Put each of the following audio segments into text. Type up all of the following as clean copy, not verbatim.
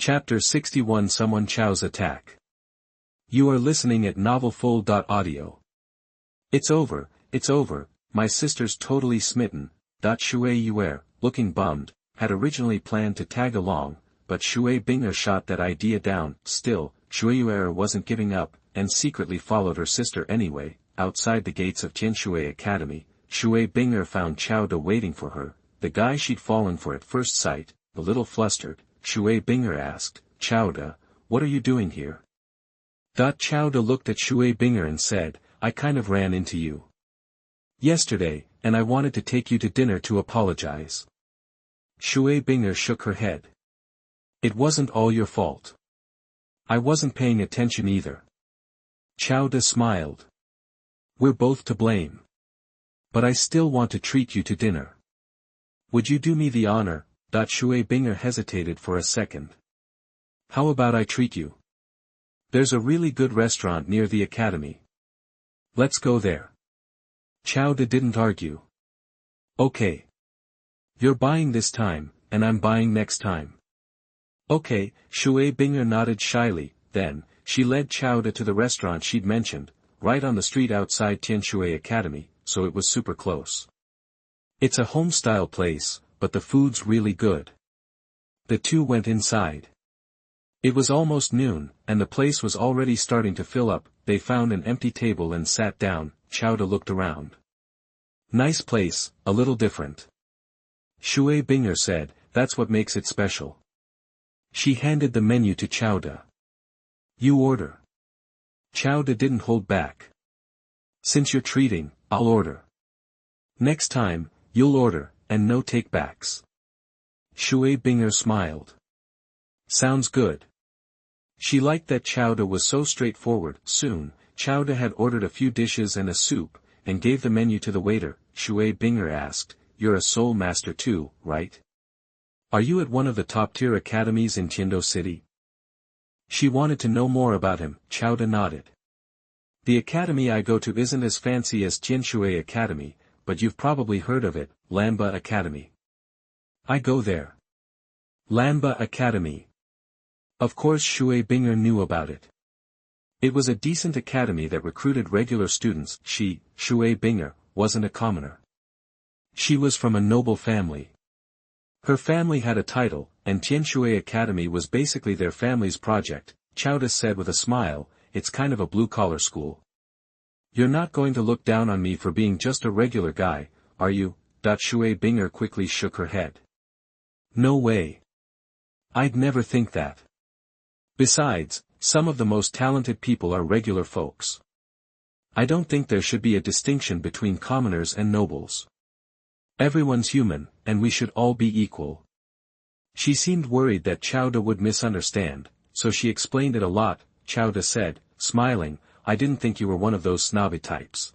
Chapter 61 Someone Chow's Attack. You are listening at novelfull.audio. It's over, my sister's totally smitten. Shui Yue'er, looking bummed, had originally planned to tag along, but Shui Bing'er shot that idea down. Still, Shui Yue'er wasn't giving up, and secretly followed her sister anyway. Outside the gates of Tianshui Academy, Shui Bing'er found Xiaoda waiting for her, the guy she'd fallen for at first sight. A little flustered, Shui Bing'er asked, "Xiaoda, what are you doing here?" Xiaoda looked at Shui Bing'er and said, "I kind of ran into you yesterday, and I wanted to take you to dinner to apologize." Shui Bing'er shook her head. "It wasn't all your fault. I wasn't paying attention either." Xiaoda smiled. "We're both to blame. But I still want to treat you to dinner. Would you do me the honor?" Shui Bing'er hesitated for a second. "How about I treat you? There's a really good restaurant near the academy. Let's go there." Xiaoda didn't argue. "Okay. You're buying this time, and I'm buying next time." "Okay," Shui Bing'er nodded shyly. Then, she led Xiaoda to the restaurant she'd mentioned, right on the street outside Tianshui Academy, so it was super close. It's a home-style place, but the food's really good. The two went inside. It was almost noon, and the place was already starting to fill up. They found an empty table and sat down. Xiaoda looked around. "Nice place, a little different," Shui Bing'er said. "That's what makes it special." She handed the menu to Xiaoda. "You order." Xiaoda didn't hold back. "Since you're treating, I'll order. Next time, you'll order, and no take-backs." Shui Bing'er smiled. "Sounds good." She liked that Xiaoda was so straightforward. Soon, Xiaoda had ordered a few dishes and a soup, and gave the menu to the waiter. Shui Bing'er asked, "You're a soul master too, right? Are you at one of the top-tier academies in Tiando City?" She wanted to know more about him. Xiaoda nodded. "The academy I go to isn't as fancy as Tianshui Academy, but you've probably heard of it, Lanba Academy. I go there." Lanba Academy. Of course Shui Bing'er knew about it. It was a decent academy that recruited regular students. She, Shui Bing'er, wasn't a commoner. She was from a noble family. Her family had a title, and Tianshui Academy was basically their family's project. Xiaoda said with a smile, "It's kind of a blue-collar school. You're not going to look down on me for being just a regular guy, are you?" Shui Bing'er quickly shook her head. "No way. I'd never think that. Besides, some of the most talented people are regular folks. I don't think there should be a distinction between commoners and nobles. Everyone's human, and we should all be equal." She seemed worried that Xiaoda would misunderstand, so she explained it a lot. Xiaoda said, smiling, "I didn't think you were one of those snobby types.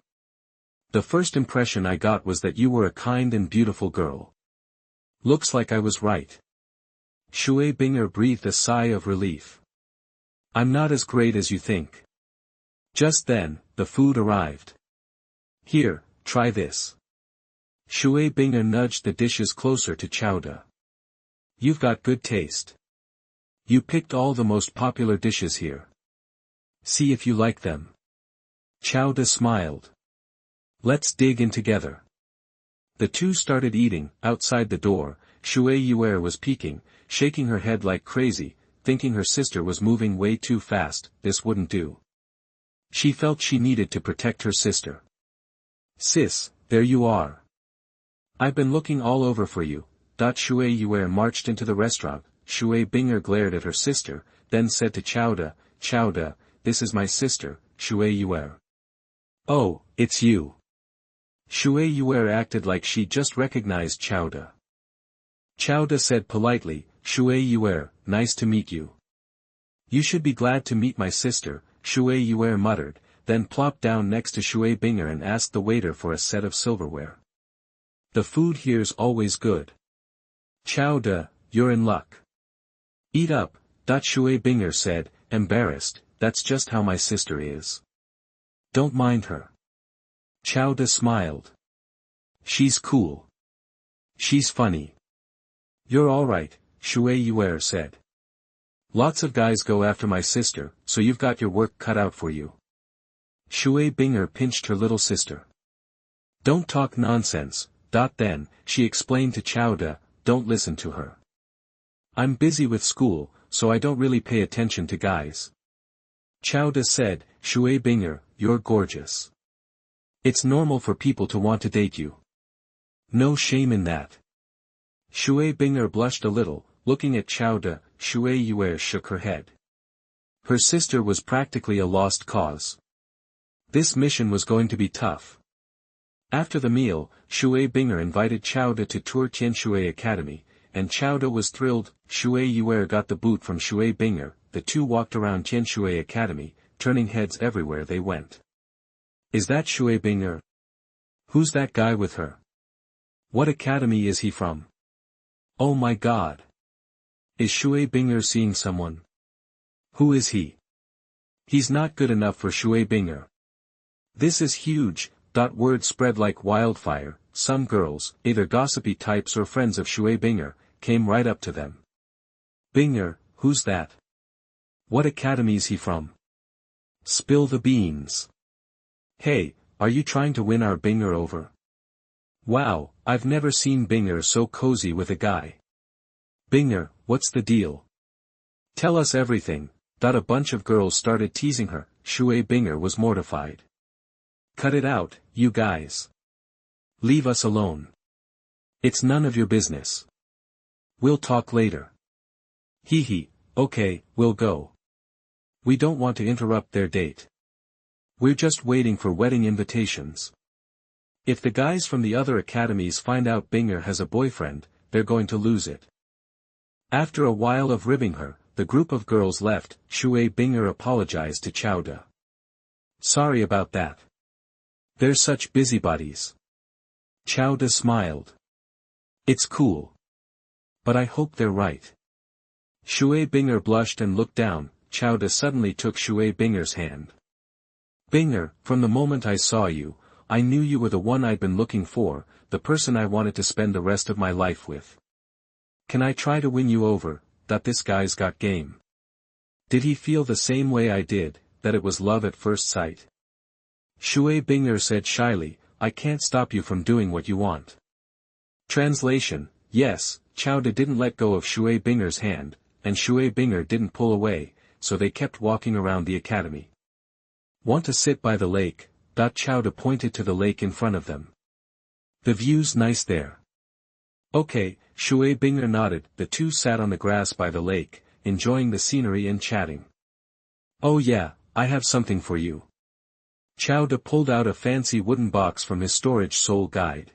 The first impression I got was that you were a kind and beautiful girl." Looks like I was right. Shui Bing'er breathed a sigh of relief. "I'm not as great as you think." Just then, the food arrived. "Here, try this." Shui Bing'er nudged the dishes closer to Xiaoda. "You've got good taste. You picked all the most popular dishes here. See if you like them." Xiaoda smiled. "Let's dig in together." The two started eating. Outside the door, Shui Yue'er was peeking, shaking her head like crazy, thinking her sister was moving way too fast. This wouldn't do. She felt she needed to protect her sister. "Sis, there you are. I've been looking all over for you." Shui Yue'er marched into the restaurant. Shui Bing'er glared at her sister, then said to Xiaoda, "Xiaoda, this is my sister, Shui Yue'er." "Oh, it's you." Shui Yue'er acted like she just recognized Xiaoda. Xiaoda said politely, "Shui Yue'er, nice to meet you." "You should be glad to meet my sister," Shui Yue'er muttered, then plopped down next to Shui Bing'er and asked the waiter for a set of silverware. "The food here's always good." "Xiaoda, you're in luck. Eat up," Shui Bing'er said, embarrassed. "That's just how my sister is. Don't mind her." Xiaoda smiled. "She's cool. She's funny." "You're all right," Shui Yue'er said. Lots of guys go after my sister, so you've got your work cut out for you. Shui Bing'er pinched her little sister. Don't talk nonsense. Then, she explained to Xiao, don't listen to her. I'm busy with school, so I don't really pay attention to guys. Xiao said, Shui Bing'er, you're gorgeous. It's normal for people to want to date you. No shame in that. Shui Bing'er blushed a little, looking at Xiao. Shui Yue'er shook her head. Her sister was practically a lost cause. This mission was going to be tough. After the meal, Shui Bing'er invited Xiao to tour Tianshui Academy, and Xiao was thrilled. Shui Yue'er got the boot from Shui Bing'er. The two walked around Tianshui Academy, turning heads everywhere they went. Is that Shui Bing'er? Who's that guy with her? What academy is he from? Oh my god! Is Shui Bing'er seeing someone? Who is he? He's not good enough for Shui Bing'er. This is huge. Word spread like wildfire. Some girls, either gossipy types or friends of Shui Bing'er, came right up to them. Bing'er, who's that? What academy's he from? Spill the beans. Hey, are you trying to win our Bing'er over? Wow, I've never seen Bing'er so cozy with a guy. Bing'er, what's the deal? Tell us everything. A bunch of girls started teasing her. Shui Bing'er was mortified. Cut it out, you guys. Leave us alone. It's none of your business. We'll talk later. Hee hee, okay, we'll go. We don't want to interrupt their date. We're just waiting for wedding invitations. If the guys from the other academies find out Bing'er has a boyfriend, they're going to lose it. After a while of ribbing her, the group of girls left. Shui Bing'er apologized to Xiao. Sorry about that. They're such busybodies. Xiao smiled. It's cool. But I hope they're right. Shui Bing'er blushed and looked down. Xiao suddenly took Shui Bing'er's hand. Bing'er, from the moment I saw you, I knew you were the one I'd been looking for, the person I wanted to spend the rest of my life with. Can I try to win you over? This guy's got game. Did he feel the same way I did, that it was love at first sight? Shui Bing'er said shyly, I can't stop you from doing what you want. Translation, yes, Xiao didn't let go of Shui Bing'er's hand, and Shui Bing'er didn't pull away, so they kept walking around the academy. Want to sit by the lake? Xiao pointed to the lake in front of them. The view's nice there. Okay, Shui Bing'er nodded. The two sat on the grass by the lake, enjoying the scenery and chatting. Oh yeah, I have something for you. Xiao pulled out a fancy wooden box from his storage soul guide.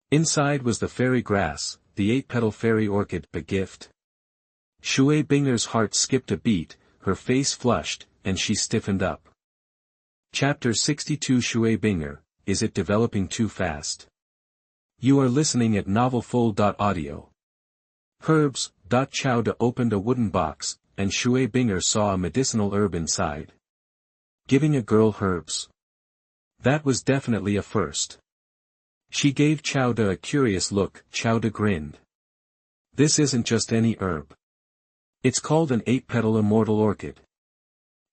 Inside was the fairy grass, the 8-petal fairy orchid, a gift. Shui Bing'er's heart skipped a beat, her face flushed, and she stiffened up. Chapter 62 Shui Bing'er, is it developing too fast? You are listening at novelfull.audio. Herbs. Xiao opened a wooden box, and Shui Bing'er saw a medicinal herb inside. Giving a girl herbs. That was definitely a first. She gave Xiao a curious look. Xiao grinned. This isn't just any herb. It's called an 8-petal immortal orchid.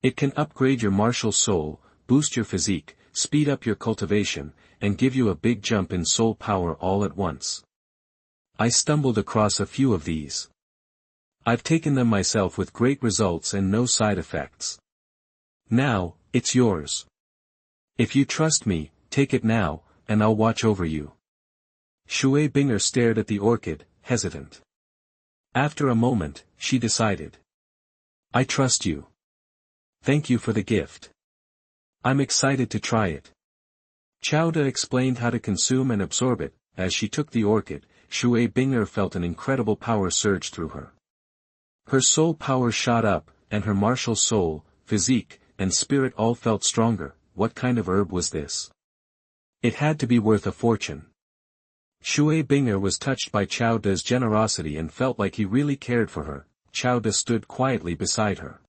It can upgrade your martial soul, boost your physique, speed up your cultivation, and give you a big jump in soul power all at once. I stumbled across a few of these. I've taken them myself with great results and no side effects. Now, it's yours. If you trust me, take it now, and I'll watch over you. Shui Bing'er stared at the orchid, hesitant. After a moment, she decided. I trust you. Thank you for the gift. I'm excited to try it. Xiao explained how to consume and absorb it. As she took the orchid, Shui Bing'er felt an incredible power surge through her. Her soul power shot up, and her martial soul, physique, and spirit all felt stronger. What kind of herb was this? It had to be worth a fortune. Shui Bing'er was touched by Xiao's generosity and felt like he really cared for her. Xiao stood quietly beside her.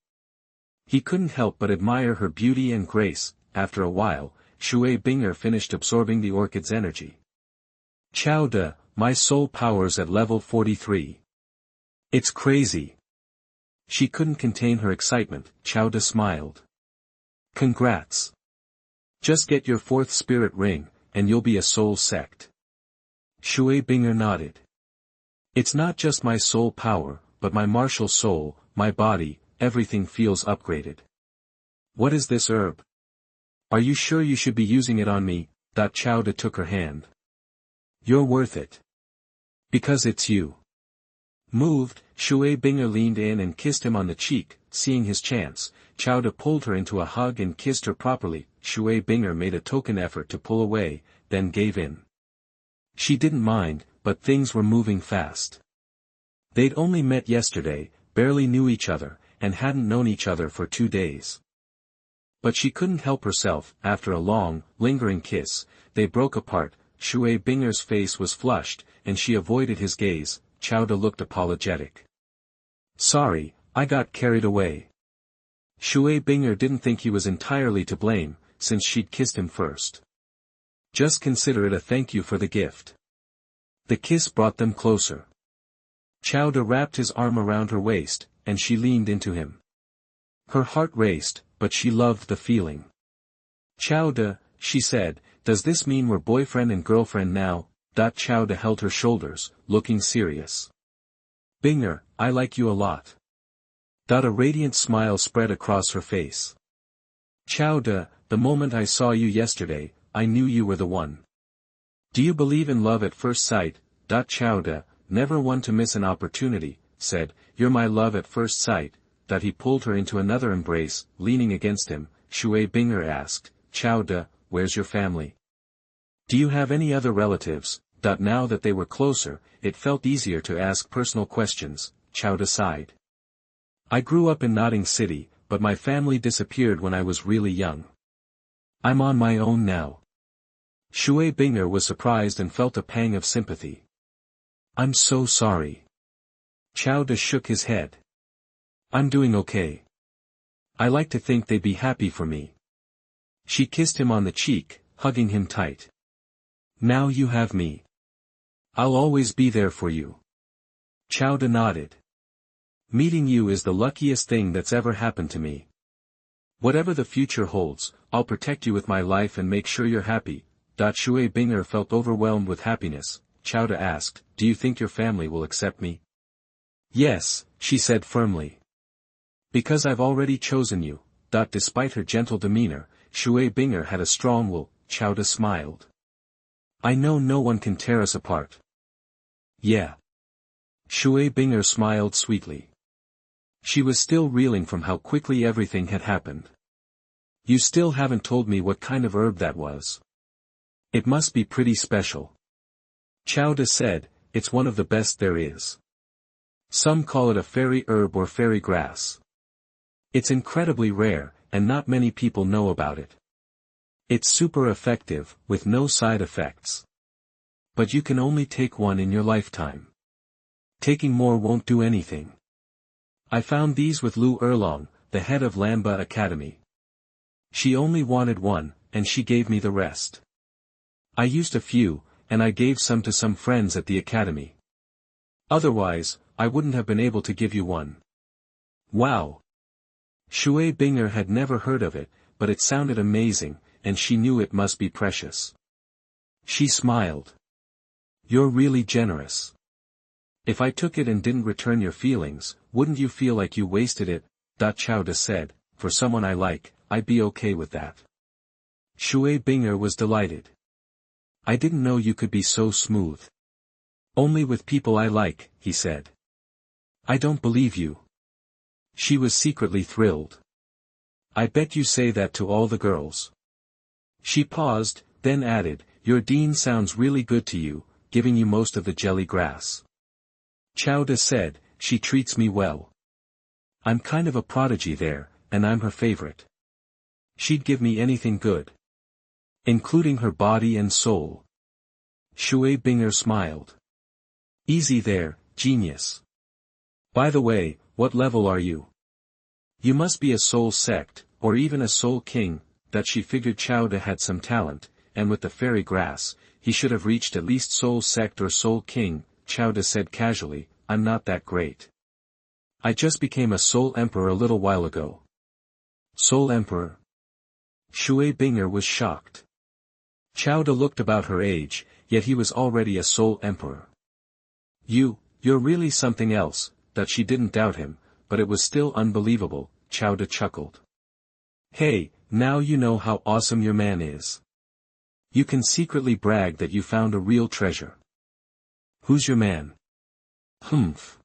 He couldn't help but admire her beauty and grace. After a while, Shui Bing'er finished absorbing the orchid's energy. Xiao, my soul power's at level 43. It's crazy. She couldn't contain her excitement. Xiao De smiled. Congrats. Just get your 4th spirit ring, and you'll be a soul sect. Shui Bing'er nodded. It's not just my soul power, but my martial soul, my body, everything feels upgraded. What is this herb? Are you sure you should be using it on me? Xiao De took her hand. You're worth it. Because it's you. Moved, Shui Bing'er leaned in and kissed him on the cheek. Seeing his chance, Xiao De pulled her into a hug and kissed her properly. Shui Bing'er made a token effort to pull away, then gave in. She didn't mind, but things were moving fast. They'd only met yesterday, barely knew each other, and hadn't known each other for 2 days. But she couldn't help herself. After a long, lingering kiss, they broke apart. Shui Bing'er's face was flushed, and she avoided his gaze. Xiao De looked apologetic. Sorry, I got carried away. Shui Bing'er didn't think he was entirely to blame, since she'd kissed him first. Just consider it a thank you for the gift. The kiss brought them closer. Xiao De wrapped his arm around her waist, and she leaned into him. Her heart raced, but she loved the feeling. Xiao De, she said, does this mean we're boyfriend and girlfriend now? Xiao De held her shoulders, looking serious. Bing'er, I like you a lot. A radiant smile spread across her face. Xiao De, the moment I saw you yesterday, I knew you were the one. Do you believe in love at first sight? Xiao De, never one to miss an opportunity, said, you're my love at first sight. He pulled her into another embrace, leaning against him. Shui Bing'er asked, Xiao De, where's your family? Do you have any other relatives? Now that they were closer, it felt easier to ask personal questions. Xiao De sighed. I grew up in Notting City, but my family disappeared when I was really young. I'm on my own now. Shui Bing'er was surprised and felt a pang of sympathy. I'm so sorry. Xiao De shook his head. I'm doing okay. I like to think they'd be happy for me. She kissed him on the cheek, hugging him tight. Now you have me. I'll always be there for you. Xiao De nodded. Meeting you is the luckiest thing that's ever happened to me. Whatever the future holds, I'll protect you with my life and make sure you're happy. Shui Bing'er felt overwhelmed with happiness. Xiao De asked, do you think your family will accept me? Yes, she said firmly. Because I've already chosen you. Despite her gentle demeanor, Shui Bing'er had a strong will. Xiao De smiled. I know no one can tear us apart. Yeah. Shui Bing'er smiled sweetly. She was still reeling from how quickly everything had happened. You still haven't told me what kind of herb that was. It must be pretty special. Xiao De said, it's one of the best there is. Some call it a fairy herb or fairy grass. It's incredibly rare, and not many people know about it. It's super effective, with no side effects. But you can only take one in your lifetime. Taking more won't do anything. I found these with Lu Erlong, the head of Lanba Academy. She only wanted one, and she gave me the rest. I used a few, and I gave some to some friends at the academy. Otherwise, I wouldn't have been able to give you one. Wow! Shui Bing'er had never heard of it, but it sounded amazing, and she knew it must be precious. She smiled. You're really generous. If I took it and didn't return your feelings, wouldn't you feel like you wasted it? Xiao De said, for someone I like, I'd be okay with that. Shui Bing'er was delighted. I didn't know you could be so smooth. Only with people I like, he said. I don't believe you. She was secretly thrilled. I bet you say that to all the girls. She paused, then added, your dean sounds really good to you, giving you most of the jelly grass. Xiao De said, she treats me well. I'm kind of a prodigy there, and I'm her favorite. She'd give me anything good. Including her body and soul. Shui Bing'er smiled. Easy there, genius. By the way, what level are you? You must be a soul sect, or even a soul king. That she figured Xiao De had some talent, and with the fairy grass, he should have reached at least soul sect or soul king. Xiao De said casually, I'm not that great. I just became a Soul Emperor a little while ago. Soul Emperor? Shui Bing'er was shocked. Xiaoda looked about her age, yet he was already a Soul Emperor. You're really something else, that she didn't doubt him, but it was still unbelievable, Xiaoda chuckled. Hey, now you know how awesome your man is. You can secretly brag that you found a real treasure. Who's your man? Humph.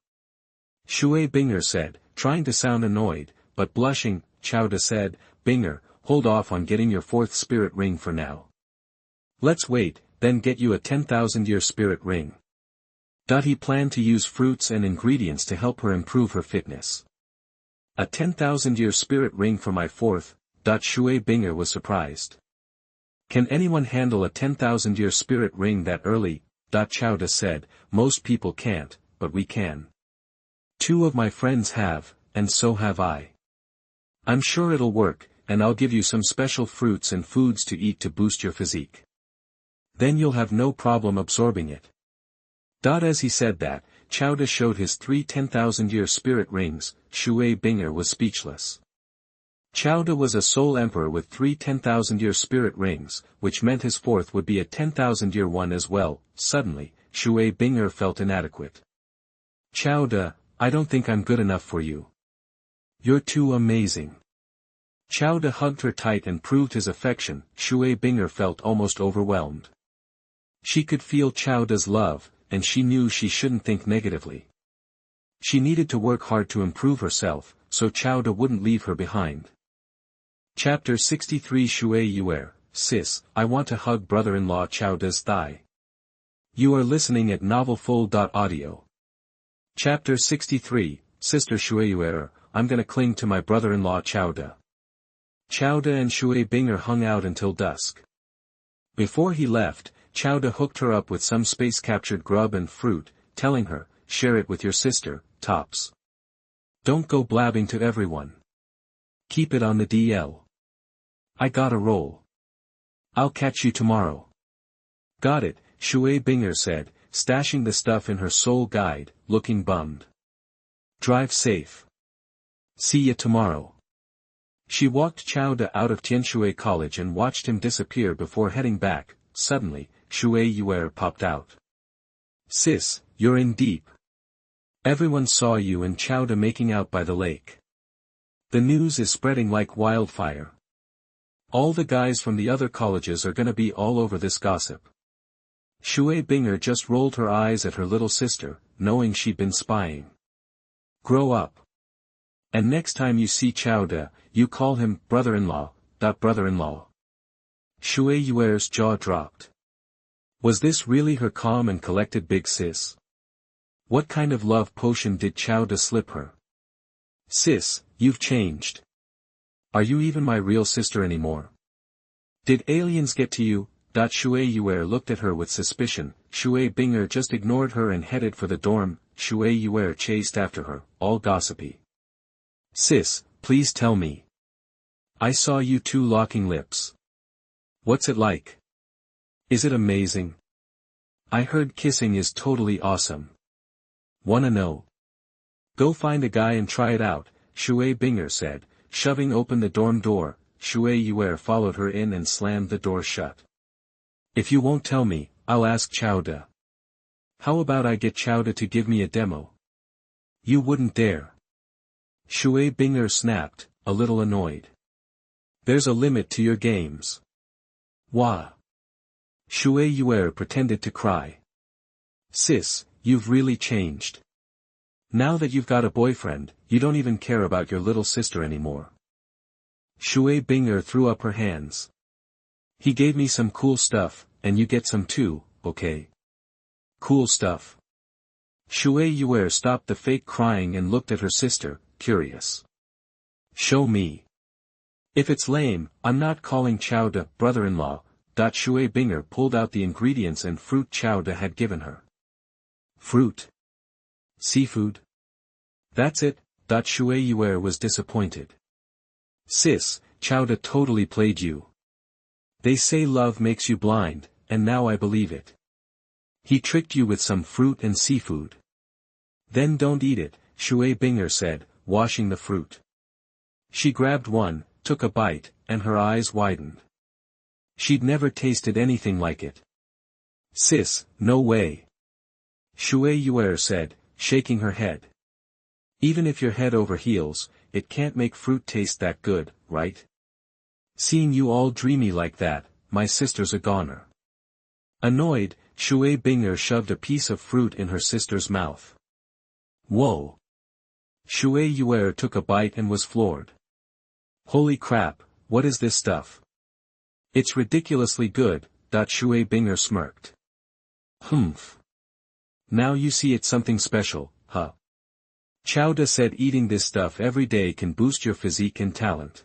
Shui Bing'er said, trying to sound annoyed, but blushing. Xiaoda said, Bing'er, hold off on getting your 4th spirit ring for now. Let's wait, then get you a 10,000-year spirit ring. He planned to use fruits and ingredients to help her improve her fitness. A 10,000-year spirit ring for my 4th, Shui Bing'er was surprised. Can anyone handle a 10,000-year spirit ring that early? Xiaoda said, most people can't, but we can. 2 of my friends have, and so have I. I'm sure it'll work, and I'll give you some special fruits and foods to eat to boost your physique. Then you'll have no problem absorbing it. As he said that, Xiaoda showed his 3 10,000-year spirit rings. Shui Bing'er was speechless. Xiaoda was a Soul Emperor with 3 10,000-year spirit rings, which meant his 4th would be a 10,000-year one as well. Suddenly, Shui Bing'er felt inadequate. Xiaoda, I don't think I'm good enough for you. You're too amazing. Xiaoda hugged her tight and proved his affection. Shui Bing'er felt almost overwhelmed. She could feel Xiaoda's love, and she knew she shouldn't think negatively. She needed to work hard to improve herself, so Xiaoda wouldn't leave her behind. Chapter 63 Shui Yue'er, Sis, I want to hug brother-in-law Xiaoda's thigh. You are listening at novelfull.audio. Chapter 63, Sister Shui Yue'er, I'm gonna cling to my brother-in-law Xiaoda. Xiaoda and Shui Bing'er hung out until dusk. Before he left, Xiaoda hooked her up with some space-captured grub and fruit, telling her, share it with your sister, tops. Don't go blabbing to everyone. Keep it on the DL. I gotta roll. I'll catch you tomorrow. Got it, Shui Bing'er said, stashing the stuff in her soul guide, looking bummed. Drive safe. See ya tomorrow. She walked Xiaoda out of Tianshui College and watched him disappear before heading back. Suddenly, Shui Yue'er popped out. Sis, you're in deep. Everyone saw you and Xiaoda making out by the lake. The news is spreading like wildfire. All the guys from the other colleges are gonna be all over this gossip. Shui Bing'er just rolled her eyes at her little sister, knowing she'd been spying. Grow up. And next time you see Xiaoda, you call him brother-in-law, brother-in-law. Shui Yue'er's jaw dropped. Was this really her calm and collected big sis? What kind of love potion did Xiaoda slip her? Sis, you've changed. Are you even my real sister anymore? Did aliens get to you? Shui Yue'er looked at her with suspicion. Shui Bing'er just ignored her and headed for the dorm. Shui Yue'er chased after her, all gossipy. Sis, please tell me. I saw you 2 locking lips. What's it like? Is it amazing? I heard kissing is totally awesome. Wanna know? Go find a guy and try it out, Shui Bing'er said, shoving open the dorm door. Shui Yue'er followed her in and slammed the door shut. If you won't tell me, I'll ask Xiaoda. How about I get Xiaoda to give me a demo? You wouldn't dare. Shui Bing'er snapped, a little annoyed. There's a limit to your games. Wah. Shui Yue'er pretended to cry. Sis, you've really changed. Now that you've got a boyfriend, you don't even care about your little sister anymore. Shui Bing'er threw up her hands. He gave me some cool stuff, and you get some too, okay? Cool stuff. Shui Yue'er stopped the fake crying and looked at her sister, curious. Show me. If it's lame, I'm not calling Xiaoda brother-in-law. Shui Bing'er pulled out the ingredients and fruit Xiaoda had given her. Fruit? Seafood? That's it. Shui Yue'er was disappointed. Sis, Xiaoda totally played you. They say love makes you blind, and now I believe it. He tricked you with some fruit and seafood. Then don't eat it, Shui Bing'er said, washing the fruit. She grabbed one, took a bite, and her eyes widened. She'd never tasted anything like it. Sis, no way. Shui Yue'er said, shaking her head. Even if you're head over heels, it can't make fruit taste that good, right? Seeing you all dreamy like that, my sister's a goner. Annoyed, Shui Bing'er shoved a piece of fruit in her sister's mouth. Whoa! Shui Yue'er took a bite and was floored. Holy crap, what is this stuff? It's ridiculously good, Shui Bing'er smirked. Humph. Now you see it's something special, huh? Xiaoda said eating this stuff every day can boost your physique and talent.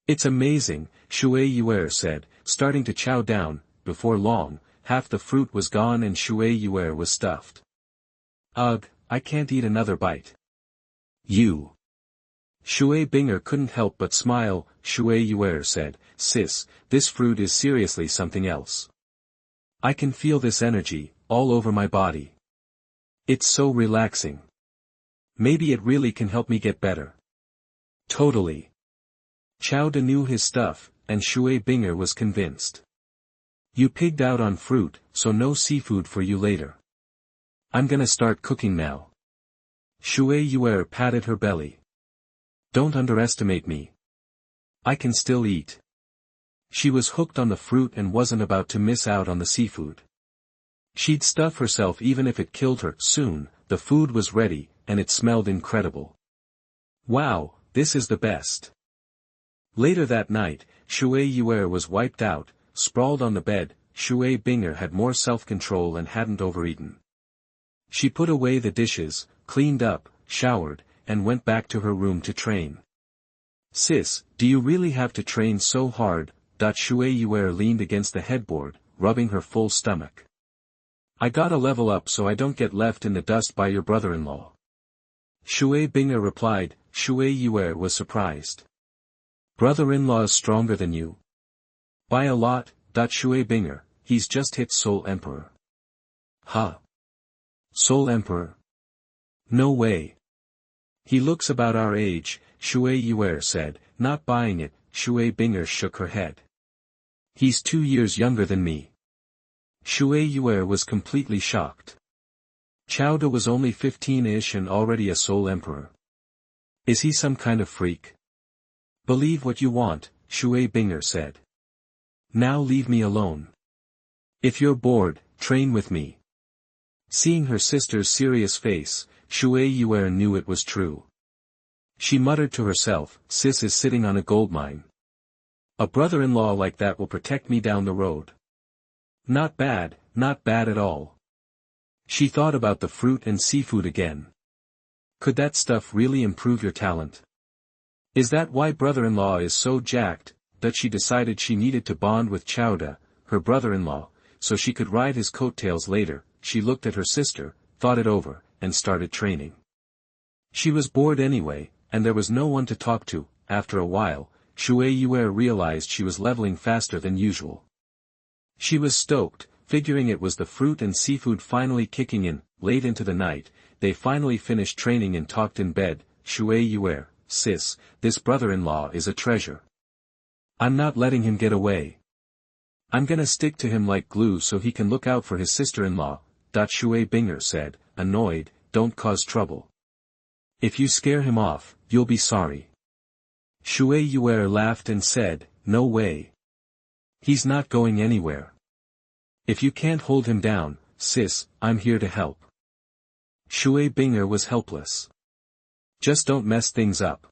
It's amazing, Shui Yue'er said, starting to chow down. Before long, half the fruit was gone and Shui Yue'er was stuffed. Ugh, I can't eat another bite. You. Shui Bing'er couldn't help but smile. Shui Yue'er said, sis, this fruit is seriously something else. I can feel this energy, all over my body. It's so relaxing. Maybe it really can help me get better. Totally. Xiaoda knew his stuff, and Shui Bing'er was convinced. You pigged out on fruit, so no seafood for you later. I'm gonna start cooking now. Shui Yue'er patted her belly. Don't underestimate me. I can still eat. She was hooked on the fruit and wasn't about to miss out on the seafood. She'd stuff herself even if it killed her. Soon, the food was ready, and it smelled incredible. Wow, this is the best. Later that night, Shui Yue'er was wiped out, sprawled on the bed. Shui Bing'er had more self-control and hadn't overeaten. She put away the dishes, cleaned up, showered, and went back to her room to train. Sis, do you really have to train so hard? Shui Yue'er leaned against the headboard, rubbing her full stomach. I gotta level up so I don't get left in the dust by your brother-in-law. Shui Bing'er replied. Shui Yue'er was surprised. Brother-in-law's stronger than you? By a lot. Shui Bing'er, he's just hit Soul Emperor. Huh? Soul Emperor? No way. He looks about our age, Shui Yue'er said, not buying it. Shui Bing'er shook her head. He's 2 years younger than me. Shui Yue'er was completely shocked. Xiaoda was only 15-ish and already a Soul Emperor. Is he some kind of freak? Believe what you want, Shui Bing'er said. Now leave me alone. If you're bored, train with me. Seeing her sister's serious face, Shui Yue'er knew it was true. She muttered to herself, sis is sitting on a goldmine. A brother-in-law like that will protect me down the road. Not bad at all. She thought about the fruit and seafood again. Could that stuff really improve your talent? Is that why brother-in-law is so jacked? That she decided she needed to bond with Xiaoda, her brother-in-law, so she could ride his coattails later. She looked at her sister, thought it over, and started training. She was bored anyway, and there was no one to talk to. After a while, Shui Yue'er realized she was leveling faster than usual. She was stoked, figuring it was the fruit and seafood finally kicking in. Late into the night, they finally finished training and talked in bed. Shui Yue'er, sis, this brother-in-law is a treasure. I'm not letting him get away. I'm gonna stick to him like glue so he can look out for his sister-in-law. Shui Bing'er said, annoyed, don't cause trouble. If you scare him off, you'll be sorry. Shui Yue'er laughed and said, no way. He's not going anywhere. If you can't hold him down, sis, I'm here to help. Shui Bing'er was helpless. Just don't mess things up.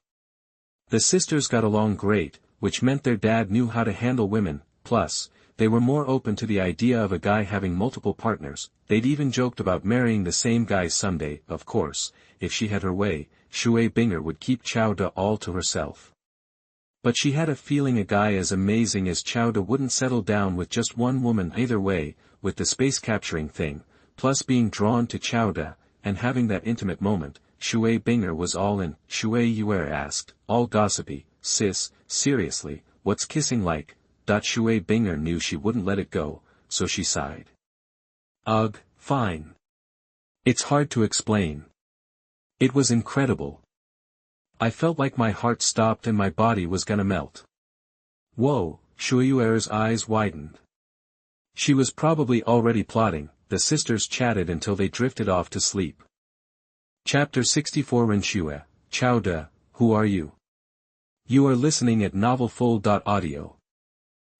The sisters got along great, which meant their dad knew how to handle women. Plus, they were more open to the idea of a guy having multiple partners. They'd even joked about marrying the same guy someday. Of course, if she had her way, Shui Bing'er would keep Xiaoda all to herself. But she had a feeling a guy as amazing as Xiaoda wouldn't settle down with just one woman either way. With the space capturing thing, plus being drawn to Xiaoda, and having that intimate moment, Shui Bing'er was all in. Shui Yue'er asked, all gossipy, sis, seriously, what's kissing like? Shui Bing'er knew she wouldn't let it go, so she sighed. Ugh, fine. It's hard to explain. It was incredible. I felt like my heart stopped and my body was gonna melt. Whoa, Shui Yue'er's eyes widened. She was probably already plotting. The sisters chatted until they drifted off to sleep. Chapter 64 Renxue, Xiao De, who are you? You are listening at novelfull.audio.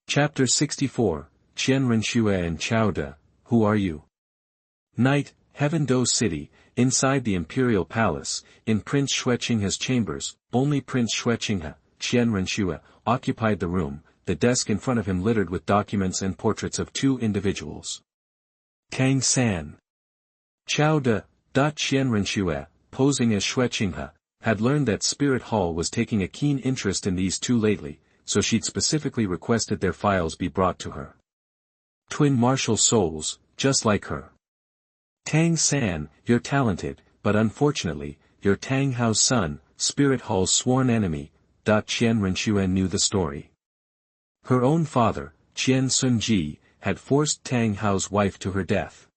Chapter 64, Qian Renxue and Xiao De, who are you? Night, Heaven Do City, inside the Imperial Palace, in Prince Xueqinghe's chambers, only Prince Xueqinghe, Qian Renxue, occupied the room, the desk in front of him littered with documents and portraits of two individuals. Tang San. Xiao De, Qian Renxue, posing as Xueqinghe, had learned that Spirit Hall was taking a keen interest in these two lately, so she'd specifically requested their files be brought to her. Twin martial souls, just like her. Tang San, you're talented, but unfortunately, you're Tang Hao's son, Spirit Hall's sworn enemy. Qian Renxue knew the story. Her own father, Qian Sunji, had forced Tang Hao's wife to her death.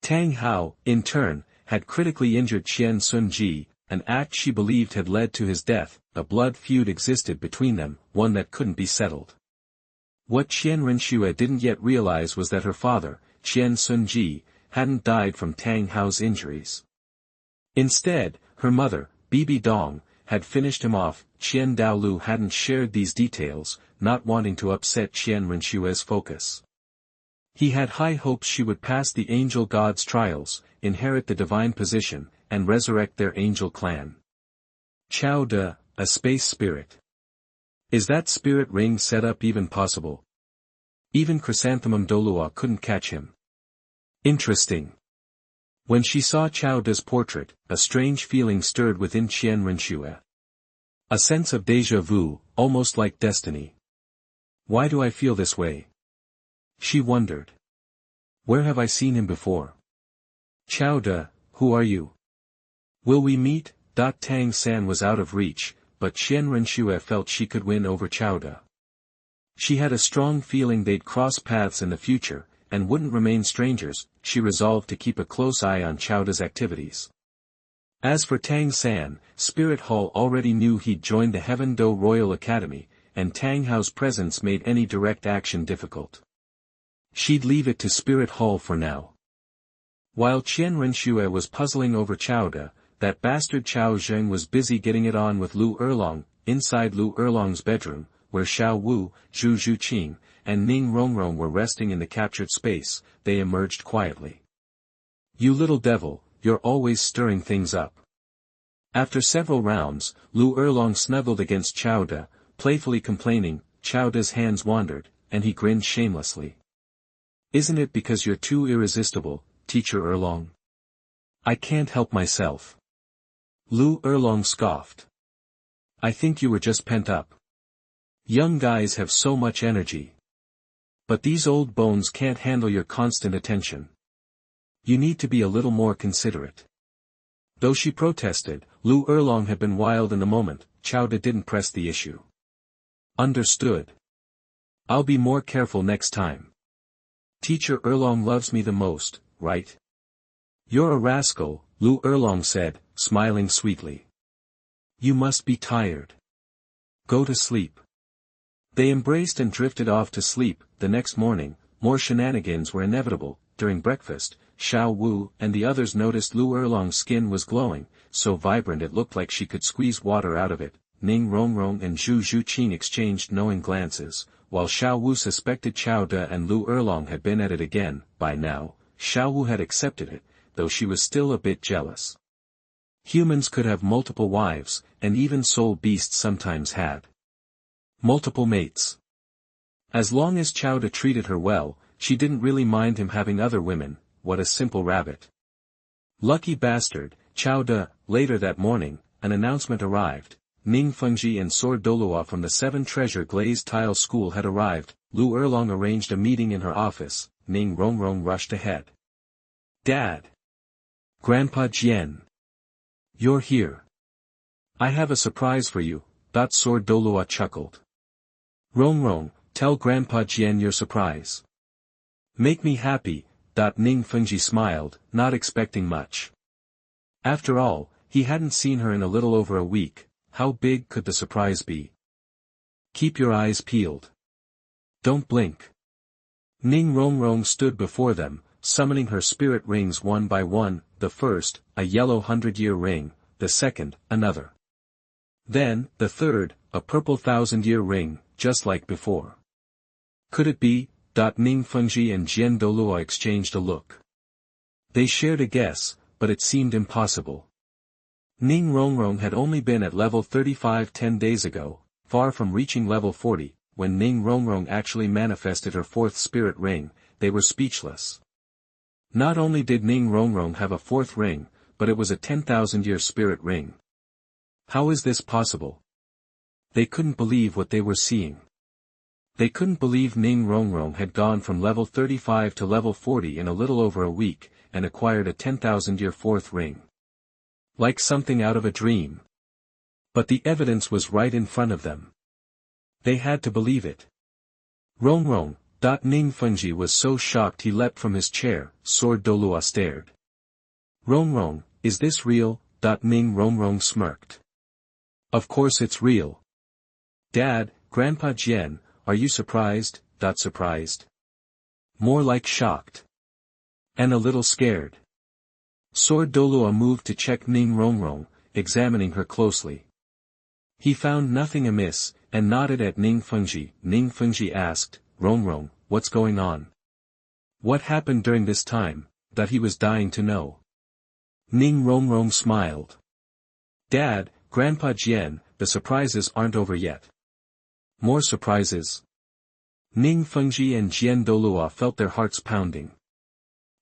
Tang Hao, in turn, had critically injured Qian Sunji, an act she believed had led to his death. A blood feud existed between them, one that couldn't be settled. What Qian Renxue didn't yet realize was that her father, Qian Sunji, hadn't died from Tang Hao's injuries. Instead, her mother, Bibi Dong, had finished him off. Qian Douluo hadn't shared these details, not wanting to upset Qian Renxue's focus. He had high hopes she would pass the angel god's trials, inherit the divine position, and resurrect their angel clan. Xiao De, a space spirit. Is that spirit ring setup even possible? Even Chrysanthemum Douluo couldn't catch him. Interesting. When she saw Xiao De's portrait, a strange feeling stirred within Qian Renxue. A sense of déjà vu, almost like destiny. Why do I feel this way? She wondered. Where have I seen him before? Xiao De, who are you? Will we meet? Tang San was out of reach, but Qian Renxue felt she could win over Xiao De. She had a strong feeling they'd cross paths in the future, and wouldn't remain strangers. She resolved to keep a close eye on Xiao De's activities. As for Tang San, Spirit Hall already knew he'd joined the Heaven Do Royal Academy, and Tang Hao's presence made any direct action difficult. She'd leave it to Spirit Hall for now. While Qian Renxue was puzzling over Xiao De, that bastard Xiao Zheng was busy getting it on with Lu Erlong. Inside Lu Erlong's bedroom, where Xiao Wu, Zhu Zhuqing, and Ning Rongrong were resting in the captured space, they emerged quietly. You little devil, you're always stirring things up. After several rounds, Lu Erlong snuggled against Xiao De, playfully complaining. Xiao De's hands wandered, and he grinned shamelessly. Isn't it because you're too irresistible, Teacher Erlong? I can't help myself. Lu Erlong scoffed. I think you were just pent up. Young guys have so much energy. But these old bones can't handle your constant attention. You need to be a little more considerate. Though she protested, Lu Erlong had been wild in the moment. Xiao De didn't press the issue. Understood. I'll be more careful next time. Teacher Erlong loves me the most, right? You're a rascal, Lu Erlong said, smiling sweetly. You must be tired. Go to sleep. They embraced and drifted off to sleep. The next morning, more shenanigans were inevitable. During breakfast, Xiao Wu and the others noticed Lu Erlong's skin was glowing, so vibrant it looked like she could squeeze water out of it. Ning Rongrong and Zhu Zhuqing exchanged knowing glances, while Xiao Wu suspected Xiao De and Lu Erlong had been at it again. By now, Xiao Wu had accepted it, though she was still a bit jealous. Humans could have multiple wives, and even soul beasts sometimes had multiple mates. As long as Xiao De treated her well, she didn't really mind him having other women. What a simple rabbit. Lucky bastard, Xiao De. Later that morning, an announcement arrived. Ning Fengji and Sword Douluo from the 7 Treasure Glazed Tile School had arrived. Lu Erlong arranged a meeting in her office. Ning Rongrong rushed ahead. Dad. Grandpa Jian. You're here. I have a surprise for you. Sword Douluo chuckled. Rongrong, tell Grandpa Jian your surprise. Make me happy. Ning Fengji smiled, not expecting much. After all, He hadn't seen her in a little over a week. How big could the surprise be? Keep your eyes peeled. Don't blink. Ning Rongrong stood before them, summoning her spirit rings one by one, the first, a yellow 100-year ring, the second, another. Then, the third, a purple 1000-year ring, just like before. Could it be? Ning Fengji and Jian Douluo exchanged a look. They shared a guess, but it seemed impossible. Ning Rongrong had only been at level 35 10 days ago, far from reaching level 40, when Ning Rongrong actually manifested her fourth spirit ring. They were speechless. Not only did Ning Rongrong have a fourth ring, but it was a 10,000-year spirit ring. How is this possible? They couldn't believe what they were seeing. They couldn't believe Ning Rongrong had gone from level 35 to level 40 in a little over a week, and acquired a 10,000-year fourth ring. Like something out of a dream. But the evidence was right in front of them. They had to believe it. Rongrong. Ning Fengji was so shocked he leapt from his chair. Sword Douluo stared. Rongrong, is this real? Ning Rongrong smirked. Of course it's real. Dad, Grandpa Jian, are you surprised? Surprised. More like shocked. And a little scared. Sword Douluo moved to check Ning Rongrong, examining her closely. He found nothing amiss, and nodded at Ning Fengji. Ning Fengji asked, Rongrong, what's going on? What happened during this time? He was dying to know. Ning Rongrong smiled. Dad, Grandpa Jian, the surprises aren't over yet. More surprises? Ning Fengji and Jian Douluo felt their hearts pounding.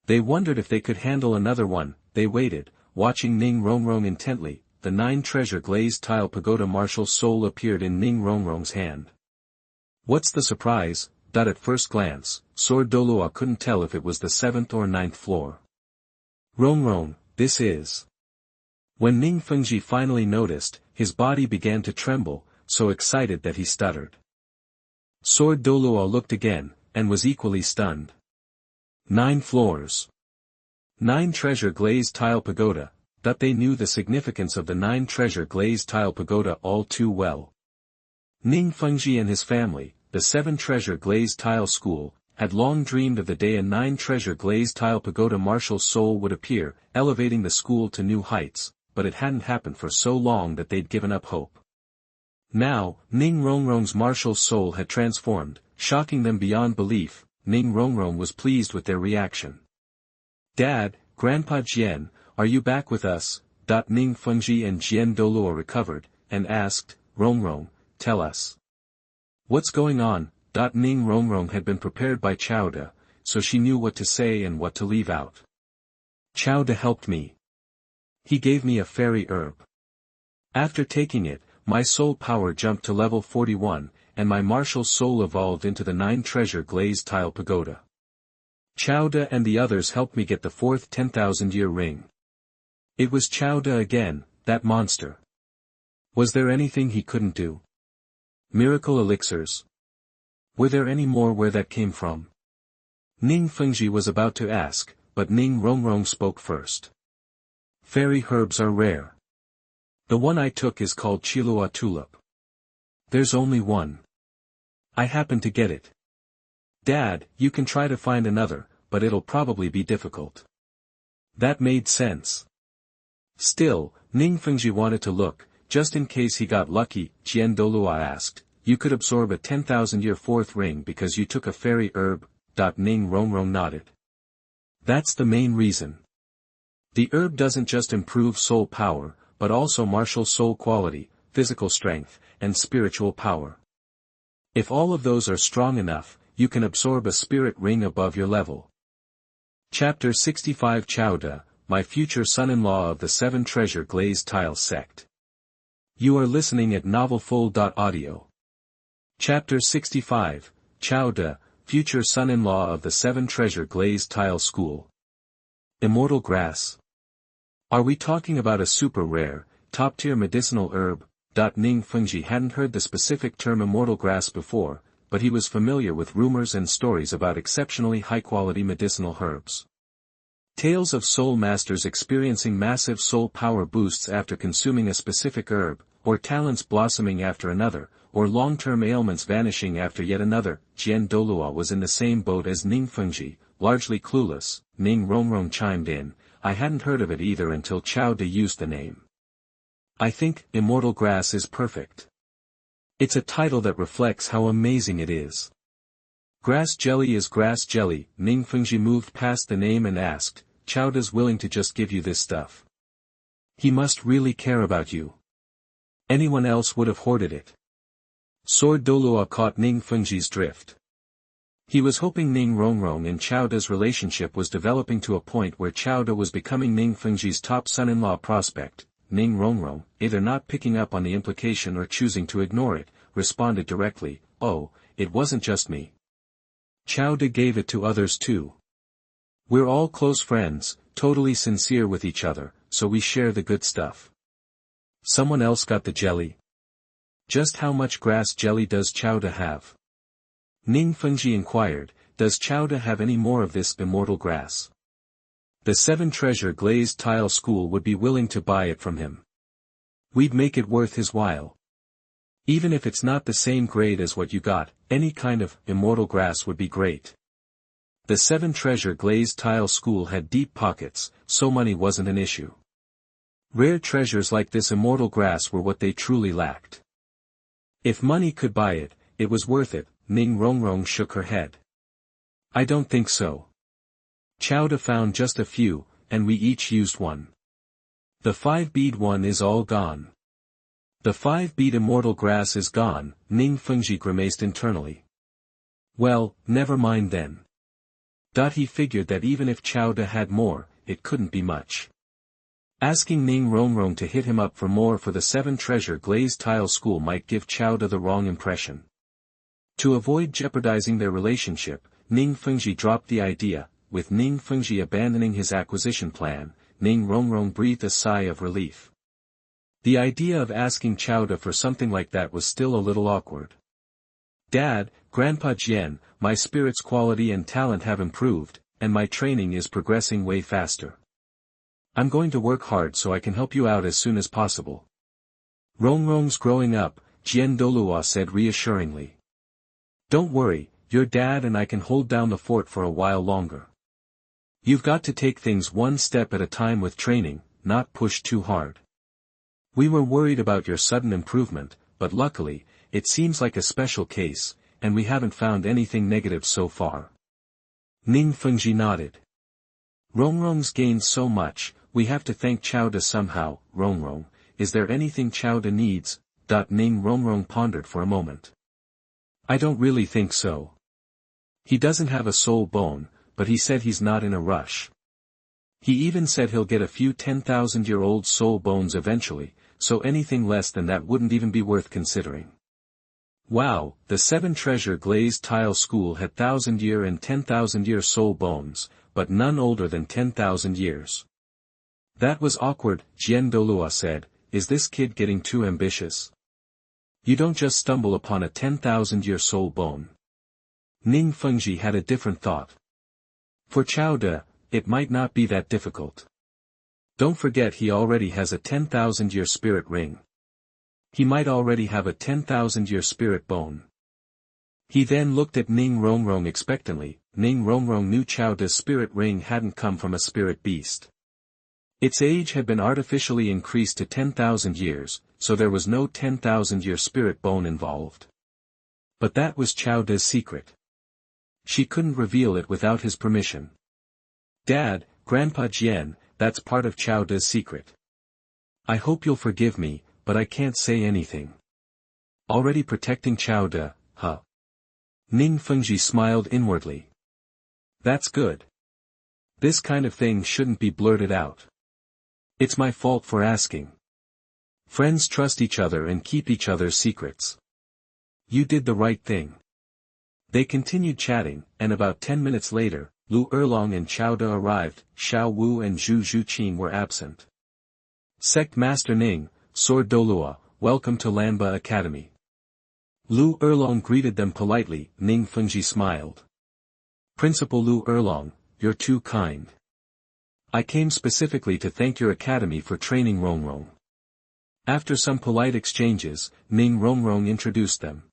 They wondered if they could handle another one. They waited, watching Ning Rongrong intently. The 9 Treasure Glazed Tile Pagoda Martial Soul appeared in Ning Rongrong's hand. What's the surprise? At first glance, Sword Douluo couldn't tell if it was the 7th or 9th floor. Rongrong, this is. When Ning Fengji finally noticed, his body began to tremble, so excited that he stuttered. Sword Douluo looked again, and was equally stunned. 9 floors. 9 Treasure Glazed Tile Pagoda. They knew the significance of the 9 Treasure Glazed Tile Pagoda all too well. Ning Fengji and his family, the 7 Treasure Glazed Tile School, had long dreamed of the day a 9 Treasure Glazed Tile Pagoda Martial Soul would appear, elevating the school to new heights, but it hadn't happened for so long that they'd given up hope. Now, Ning Rongrong's martial soul had transformed, shocking them beyond belief. Ning Rongrong was pleased with their reaction. Dad, Grandpa Jian, are you back with us? Ning Fengji and Jian Douluo recovered, and asked, Rongrong, tell us. What's going on? Ning Rongrong had been prepared by Xiaoda, so she knew what to say and what to leave out. Xiaoda helped me. He gave me a fairy herb. After taking it, my soul power jumped to level 41, and my martial soul evolved into the 9 Treasure Glazed Tile Pagoda. Xiaoda and the others helped me get the 4th 10,000-year ring. It was Xiaoda again, that monster. Was there anything he couldn't do? Miracle elixirs? Were there any more where that came from? Ning Fengji was about to ask, but Ning Rongrong spoke first. Fairy herbs are rare. The one I took is called Chilua Tulip. There's only one. I happen to get it. Dad, you can try to find another, but it'll probably be difficult. That made sense. Still, Ning Fengji wanted to look, just in case he got lucky. Jian Douluo asked, you could absorb a 10,000-year fourth ring because you took a fairy herb? Ning Rongrong nodded. That's the main reason. The herb doesn't just improve soul power, but also martial soul quality, physical strength, and spiritual power. If all of those are strong enough, you can absorb a spirit ring above your level. Chapter 65 Xiaoda, my future son-in-law of the 7 Treasure Glazed Tile Sect. You are listening at novelfull.audio. Chapter 65, Xiaoda, future son-in-law of the 7 Treasure Glazed Tile School. Immortal Grass. Are we talking about a super rare, top-tier medicinal herb? Ning Fengji hadn't heard the specific term immortal grass before, but he was familiar with rumors and stories about exceptionally high-quality medicinal herbs. Tales of soul masters experiencing massive soul power boosts after consuming a specific herb, or talents blossoming after another, or long-term ailments vanishing after yet another. Jian Douluo was in the same boat as Ning Fengji, largely clueless. Ning Rongrong chimed in, I hadn't heard of it either until Xiao De used the name. I think Immortal Grass is perfect. It's a title that reflects how amazing it is. Grass jelly is grass jelly. Ning Fengji moved past the name and asked, Xiao De's willing to just give you this stuff. He must really care about you. Anyone else would have hoarded it. Sword Douluo caught Ning Fengji's drift. He was hoping Ning Rongrong and Xiao De's relationship was developing to a point where Xiao De was becoming Ning Fengji's top son-in-law prospect. Ning Rongrong, either not picking up on the implication or choosing to ignore it, responded directly, oh, it wasn't just me. Xiao De gave it to others too. We're all close friends, totally sincere with each other, so we share the good stuff. Someone else got the jelly. Just how much grass jelly does Xiao De have? Ning Fengji inquired, does Xiao De have any more of this immortal grass? The 7 Treasure Glazed Tile School would be willing to buy it from him. We'd make it worth his while. Even if it's not the same grade as what you got, any kind of immortal grass would be great. The 7 Treasure Glazed Tile School had deep pockets, so money wasn't an issue. Rare treasures like this immortal grass were what they truly lacked. If money could buy it, it was worth it. Ning Rongrong shook her head. I don't think so. Xiao De found just a few, and we each used one. The 5-bead one is all gone. The 5-bead immortal grass is gone. Ning Fengji grimaced internally. Well, never mind then. He figured that even if Xiao De had more, it couldn't be much. Asking Ning Rongrong to hit him up for more for the 7 Treasure Glazed Tile School might give Xiao De the wrong impression. To avoid jeopardizing their relationship, Ning Fengji dropped the idea. With Ning Fengji abandoning his acquisition plan, Ning Rongrong breathed a sigh of relief. The idea of asking Xiao De for something like that was still a little awkward. Dad, Grandpa Jian, my spirit's quality and talent have improved, and my training is progressing way faster. I'm going to work hard so I can help you out as soon as possible. Rongrong's growing up, Jian Douluo said reassuringly. Don't worry, your dad and I can hold down the fort for a while longer. You've got to take things one step at a time with training, not push too hard. We were worried about your sudden improvement, but luckily, it seems like a special case, and we haven't found anything negative so far. Ning Fengji nodded. Rongrong's gained so much, we have to thank Xiao De somehow. Rongrong, is there anything Xiao De needs? Ning Rongrong pondered for a moment. I don't really think so. He doesn't have a soul bone, but he said he's not in a rush. He even said he'll get a few 10,000-year-old soul bones eventually, so anything less than that wouldn't even be worth considering. Wow, the 7 Treasure Glazed Tile School had 1,000-year and 10,000-year soul bones, but none older than 10,000 years. That was awkward, Jian Douluo said, is this kid getting too ambitious? You don't just stumble upon a 10,000-year soul bone. Ning Fengji had a different thought. For Xiao De, it might not be that difficult. Don't forget he already has a 10,000-year spirit ring. He might already have a 10,000-year spirit bone. He then looked at Ning Rongrong expectantly. Ning Rongrong knew Xiao De's spirit ring hadn't come from a spirit beast. Its age had been artificially increased to 10,000 years, so there was no 10,000-year spirit bone involved. But that was Xiao De's secret. She couldn't reveal it without his permission. Dad, Grandpa Jian, that's part of Xiao De's secret. I hope you'll forgive me, but I can't say anything. Already protecting Xiao De, huh? Ning Fengji smiled inwardly. That's good. This kind of thing shouldn't be blurted out. It's my fault for asking. Friends trust each other and keep each other's secrets. You did the right thing. They continued chatting, and about 10 minutes later, Lu Erlong and Xiao De arrived. Xiao Wu and Zhu Zhuqin were absent. Sect Master Ning, Sword Douluo, welcome to Lanba Academy. Lu Erlong greeted them politely. Ning Fengji smiled. Principal Lu Erlong, you're too kind. I came specifically to thank your academy for training Renxue. After some polite exchanges, Renxue introduced them.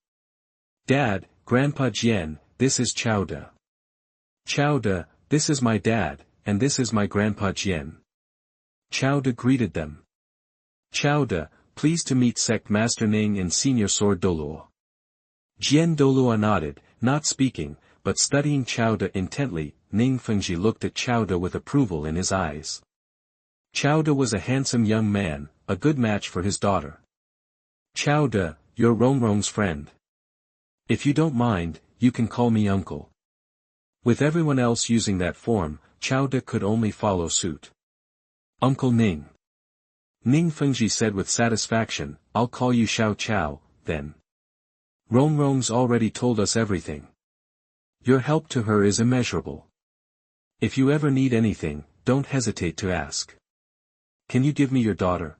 Dad, Grandpa Jian, this is Xiao De. Xiao De, this is my dad, and this is my Grandpa Jian. Xiao De greeted them. Xiao De, pleased to meet Sect Master Ning and Senior Sword Douluo. Jian Douluo nodded, not speaking, but studying Xiao De intently. Ning Fengji looked at Xiao De with approval in his eyes. Xiao De was a handsome young man, a good match for his daughter. Xiao De, you're Renxue's friend. If you don't mind, you can call me uncle. With everyone else using that form, Xiao De could only follow suit. Uncle Ning. Ning Fengji said with satisfaction, I'll call you Xiao Qiao, then. Renxue's already told us everything. Your help to her is immeasurable. If you ever need anything, don't hesitate to ask. Can you give me your daughter?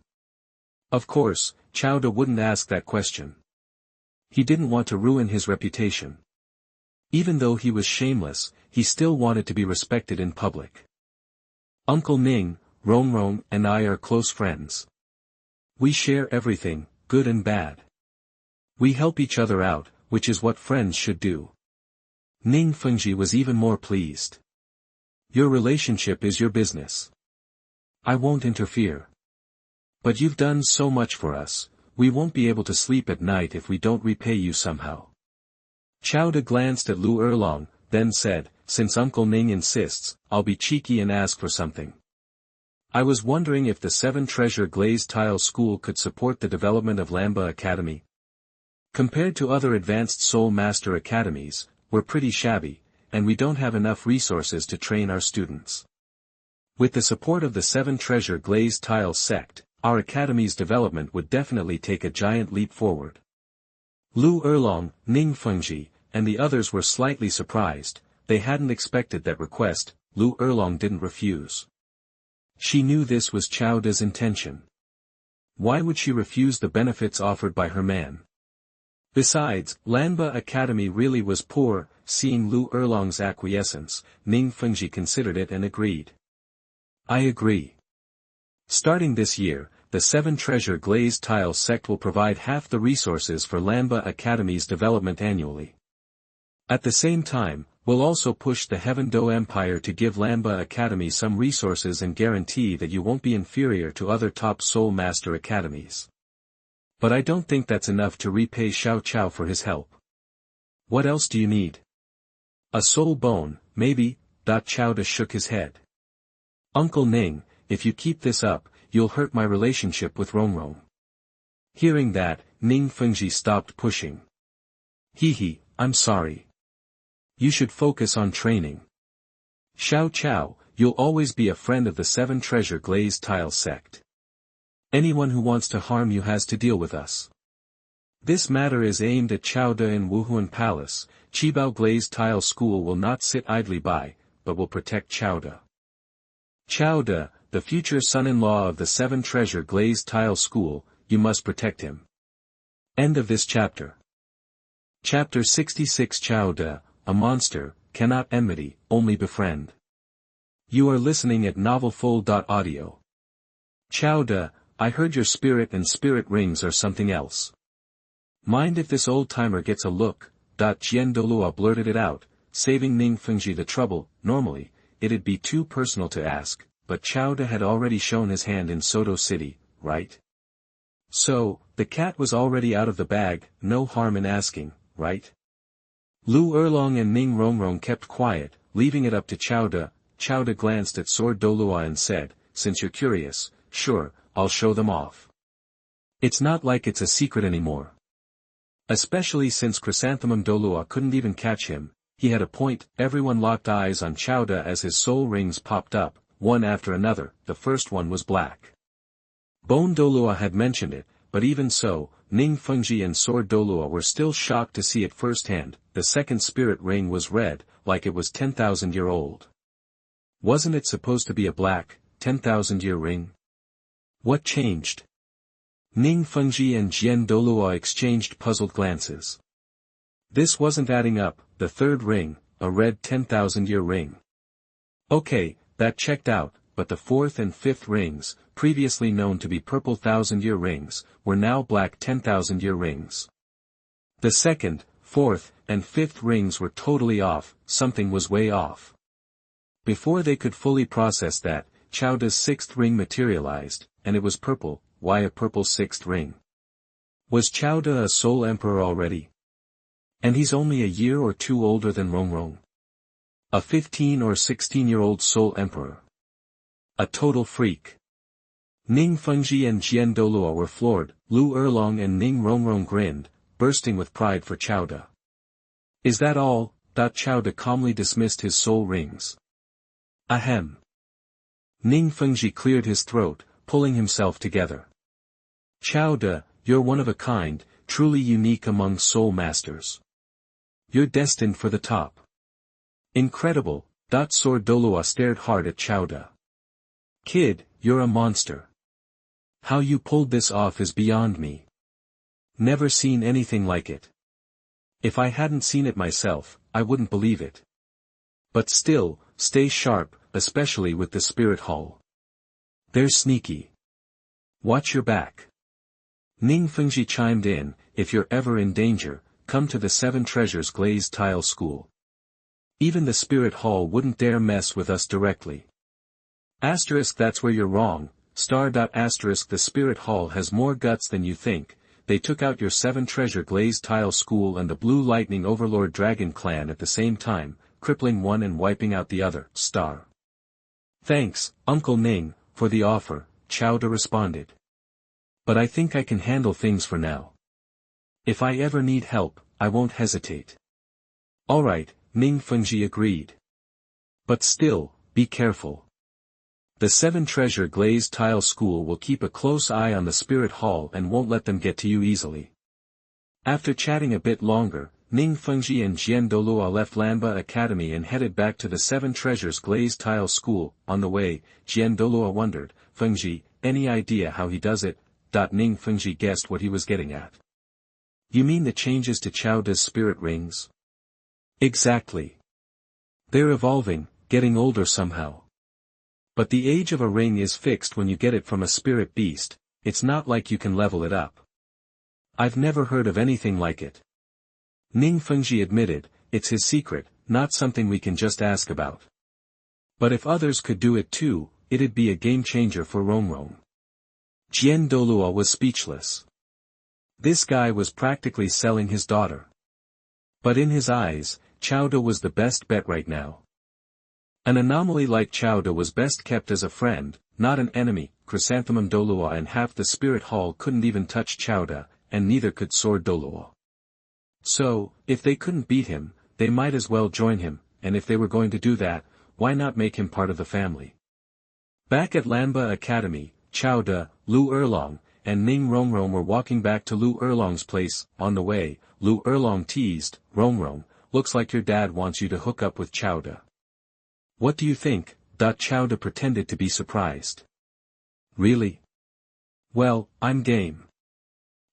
Of course, Xiao De wouldn't ask that question. He didn't want to ruin his reputation. Even though he was shameless, he still wanted to be respected in public. Uncle Ning, Renxue and I are close friends. We share everything, good and bad. We help each other out, which is what friends should do. Ning Fengji was even more pleased. Your relationship is your business. I won't interfere. But you've done so much for us, we won't be able to sleep at night if we don't repay you somehow. Xiao De glanced at Lu Erlong, then said, since Uncle Ning insists, I'll be cheeky and ask for something. I was wondering if the 7 Treasure Glazed Tile School could support the development of Lamba Academy. Compared to other advanced Soul Master academies, we're pretty shabby, and we don't have enough resources to train our students. With the support of the 7 Treasure Glazed Tile Sect, our academy's development would definitely take a giant leap forward. Lu Erlong, Ning Fengji, and the others were slightly surprised. They hadn't expected that request. Lu Erlong didn't refuse. She knew this was Xiao De's intention. Why would she refuse the benefits offered by her man? Besides, Lanba Academy really was poor. Seeing Lu Erlong's acquiescence, Ning Fengji considered it and agreed. I agree. Starting this year, the 7 Treasure Glazed Tile Sect will provide half the resources for Lamba Academy's development annually. At the same time, we'll also push the Heaven Do Empire to give Lamba Academy some resources and guarantee that you won't be inferior to other top Soul Master academies. But I don't think that's enough to repay Xiao Qiao for his help. What else do you need? A soul bone, maybe. Xiao De shook his head. Uncle Ning, if you keep this up, you'll hurt my relationship with Renxue. Hearing that, Ning Fengji stopped pushing. I'm sorry. You should focus on training. Xiao Qiao, you'll always be a friend of the 7 Treasure Glazed Tile Sect. Anyone who wants to harm you has to deal with us. This matter is aimed at Xiao De in Wushuang Palace. Qibao Glazed Tile School will not sit idly by, but will protect Xiao De. Xiao De, the future son-in-law of the 7 Treasure Glazed Tile School, you must protect him. End of this chapter. Chapter 66 Xiao De, a monster, cannot enmity, only befriend. You are listening at novelfull.audio. Xiao De, I heard your spirit and spirit rings are something else. Mind if this old-timer gets a look? Jian Douluo blurted it out, saving Ning Fengji the trouble. Normally, it'd be too personal to ask, but Xiao De had already shown his hand in Soto City, right? So, the cat was already out of the bag, no harm in asking, right? Lu Erlong and Ning Renxue kept quiet, leaving it up to Xiao De. Xiao De glanced at Sword Douluo and said, since you're curious, sure, I'll show them off. It's not like it's a secret anymore. Especially since Chrysanthemum Douluo couldn't even catch him. He had a point. Everyone locked eyes on Xiao De as his soul rings popped up, one after another. The first one was black. Bone Douluo had mentioned it, but even so, Ning Fengji and Sword Douluo were still shocked to see it firsthand. The second spirit ring was red, like it was 10,000-year-old. Wasn't it supposed to be a black, 10,000-year ring? What changed? Ning Fengji and Jian Douluo exchanged puzzled glances. This wasn't adding up. The third ring, a red 10,000-year ring. Okay, that checked out. but the fourth and fifth rings, previously known to be purple 1,000-year rings, were now black 10,000-year rings. The second, fourth, and fifth rings were totally off, something was way off. Before they could fully process that, Chowda's sixth ring materialized, and it was purple. Why a purple sixth ring? Was Chowda a Soul Emperor already? And he's only a year or two older than Renxue. A 15 or 16-year-old Soul Emperor. A total freak. Ning Fengji and Jian Douluo were floored. Lu Erlong and Ning Renxue grinned, bursting with pride for Chowda. Is that all? Chowda calmly dismissed his soul rings. Ahem. Ning Fengji cleared his throat, pulling himself together. Chowda, you're one of a kind, truly unique among soul masters. You're destined for the top. Incredible. Sword Douluo stared hard at Chowda. Kid, you're a monster. How you pulled this off is beyond me. Never seen anything like it. If I hadn't seen it myself, I wouldn't believe it. But still, stay sharp, especially with the spirit hall. They're sneaky. Watch your back. Ning Fengji chimed in, if you're ever in danger, come to the 7 Treasures Glazed Tile School. Even the spirit hall wouldn't dare mess with us directly. That's where you're wrong, the spirit hall has more guts than you think. They took out your 7 Treasure Glazed Tile School and the Blue Lightning Overlord Dragon Clan at the same time, crippling one and wiping out the other. Thanks, Uncle Ning, for the offer, Chowda responded. But I think I can handle things for now. If I ever need help, I won't hesitate. Alright, Ning Fengji agreed. But still, be careful. The 7 Treasure Glazed Tile School will keep a close eye on the Spirit Hall and won't let them get to you easily. After chatting a bit longer, Ning Fengji and Jian Douluo left Lanba Academy and headed back to the 7 Treasures Glazed Tile School. On the way, Jian Douluo wondered, Fengji, any idea how he does it? Ning Fengji guessed what he was getting at. You mean the changes to Chowda's spirit rings? Exactly. They're evolving, getting older somehow. But the age of a ring is fixed when you get it from a spirit beast, it's not like you can level it up. I've never heard of anything like it. Ning Fengji admitted, it's his secret, not something we can just ask about. But if others could do it too, it'd be a game changer for Renxue. Jian Douluo was speechless. This guy was practically selling his daughter. But in his eyes, Chowda was the best bet right now. An anomaly like Chowda was best kept as a friend, not an enemy. Chrysanthemum Douluo and half the Spirit Hall couldn't even touch Chowda, and neither could Sword Douluo. So, if they couldn't beat him, they might as well join him, and if they were going to do that, why not make him part of the family? Back at Lanba Academy, Chowda, Lu Erlong, and Ning Renxue were walking back to Lu Erlong's place. On the way, Lu Erlong teased, Renxue, looks like your dad wants you to hook up with Chowda. What do you think? Chowda pretended to be surprised. Really? Well, I'm game.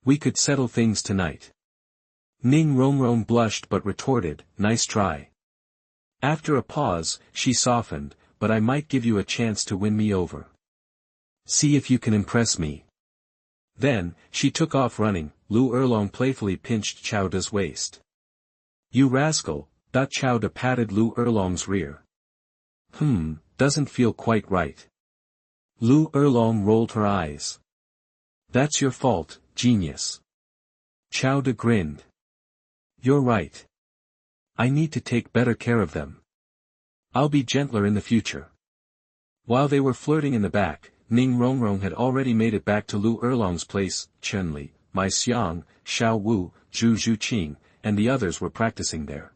We could settle things tonight. Ning Renxue blushed but retorted, nice try. After a pause, she softened, but I might give you a chance to win me over. See if you can impress me. Then, she took off running. Lu Erlong playfully pinched Chowda's waist. You rascal, Chowda patted Lu Erlong's rear. Doesn't feel quite right. Lu Erlong rolled her eyes. That's your fault, genius. Chowda grinned. You're right. I need to take better care of them. I'll be gentler in the future. While they were flirting in the back, Ning Renxue had already made it back to Lu Erlong's place. Chenli, Mai Xiang, Xiao Wu, Zhu Zhuqing, and the others were practicing there.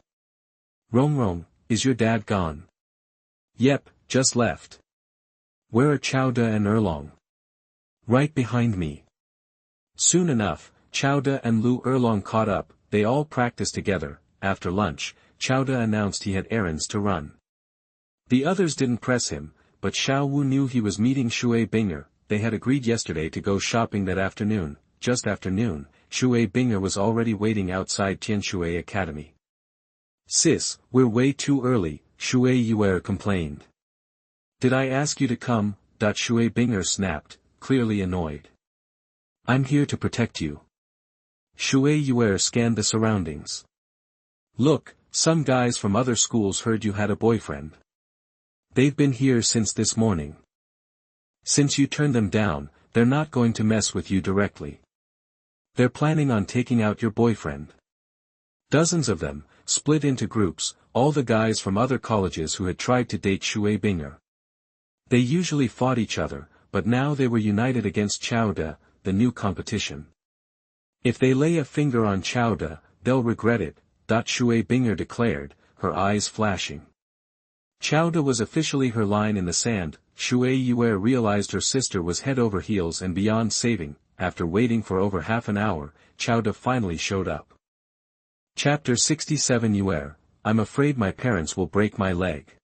Renxue, is your dad gone? Yep, just left. Where are Chowda and Erlong? Right behind me. Soon enough, Chowda and Lu Erlong caught up. They all practiced together. After lunch, Chowda announced he had errands to run. The others didn't press him, but Xiao Wu knew he was meeting Shui Bing'er. They had agreed yesterday to go shopping that afternoon. Just after noon, Shui Bing'er was already waiting outside Tianshui Academy. Sis, we're way too early, Shui Yue'er complained. Did I ask you to come? Shui Bing'er snapped, clearly annoyed. I'm here to protect you. Shui Yue'er scanned the surroundings. Look, some guys from other schools heard you had a boyfriend. They've been here since this morning. Since you turned them down, they're not going to mess with you directly. They're planning on taking out your boyfriend. Dozens of them, split into groups, all the guys from other colleges who had tried to date Shui Bing'er. They usually fought each other, but now they were united against Xiao De, the new competition. If they lay a finger on Xiao De, they'll regret it, Shui Bing'er declared, her eyes flashing. Xiao De was officially her line in the sand. Shui Yue'er realized her sister was head over heels and beyond saving. After waiting for over half an hour, Xiao De finally showed up. Chapter 67 Yue'er, I'm afraid my parents will break my leg.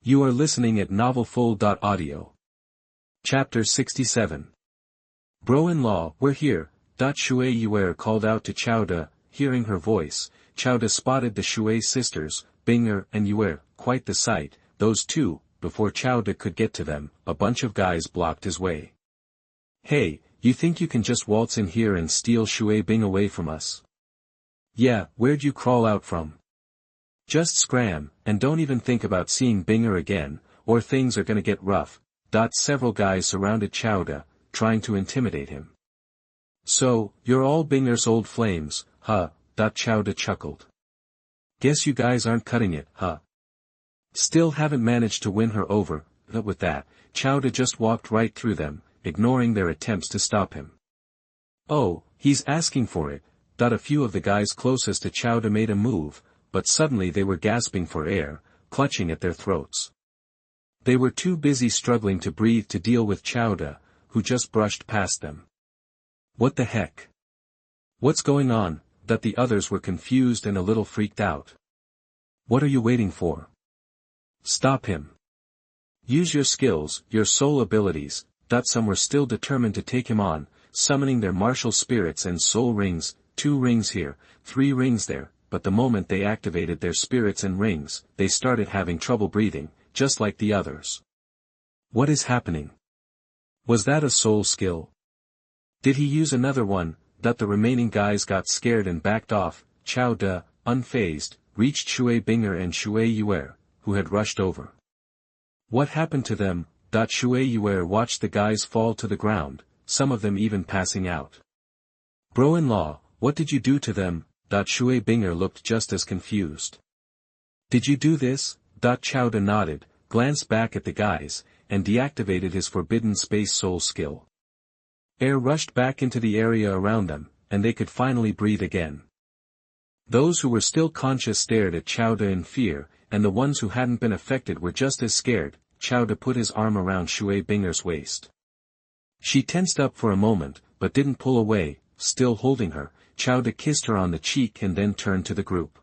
You are listening at novelfull.audio. Chapter 67. Bro-in-law, we're here, Shui Yue'er called out to Xiao De. Hearing her voice, Xiao De spotted the Shui sisters, Bing'er and Yue'er, quite the sight. Those two, before Xiao De could get to them, a bunch of guys blocked his way. Hey, you think you can just waltz in here and steal Shui Bing away from us? Yeah, where'd you crawl out from? Just scram, and don't even think about seeing Bing'er again, or things are gonna get rough. Several guys surrounded Xiao De, trying to intimidate him. So, you're all Bing'er's old flames, huh? Xiao De chuckled. Guess you guys aren't cutting it, huh? Still haven't managed to win her over. With that, Xiao De just walked right through them, ignoring their attempts to stop him. Oh, he's asking for it. A few of the guys closest to Xiao De made a move, but suddenly they were gasping for air, clutching at their throats. They were too busy struggling to breathe to deal with Xiao De, who just brushed past them. What the heck? What's going on? The others were confused and a little freaked out. What are you waiting for? Stop him. Use your skills, your soul abilities. Some were still determined to take him on, summoning their martial spirits and soul rings, 2 rings here, 3 rings there, but the moment they activated their spirits and rings, they started having trouble breathing, just like the others. What is happening? Was that a soul skill? Did he use another one? The remaining guys got scared and backed off. Xiao De, unfazed, reached Shui Bing'er and Shui Yue'er, who had rushed over. What happened to them? Shui Yue'er watched the guys fall to the ground, some of them even passing out. Bro-in-law, what did you do to them? Shui Bing'er looked just as confused. Did you do this? Xiao De nodded, glanced back at the guys, and deactivated his forbidden space soul skill. Air rushed back into the area around them, and they could finally breathe again. Those who were still conscious stared at Xiao De in fear, and the ones who hadn't been affected were just as scared. Xiao De put his arm around Shui Bing'er's waist. She tensed up for a moment, but didn't pull away. Still holding her, Xiao De kissed her on the cheek and then turned to the group.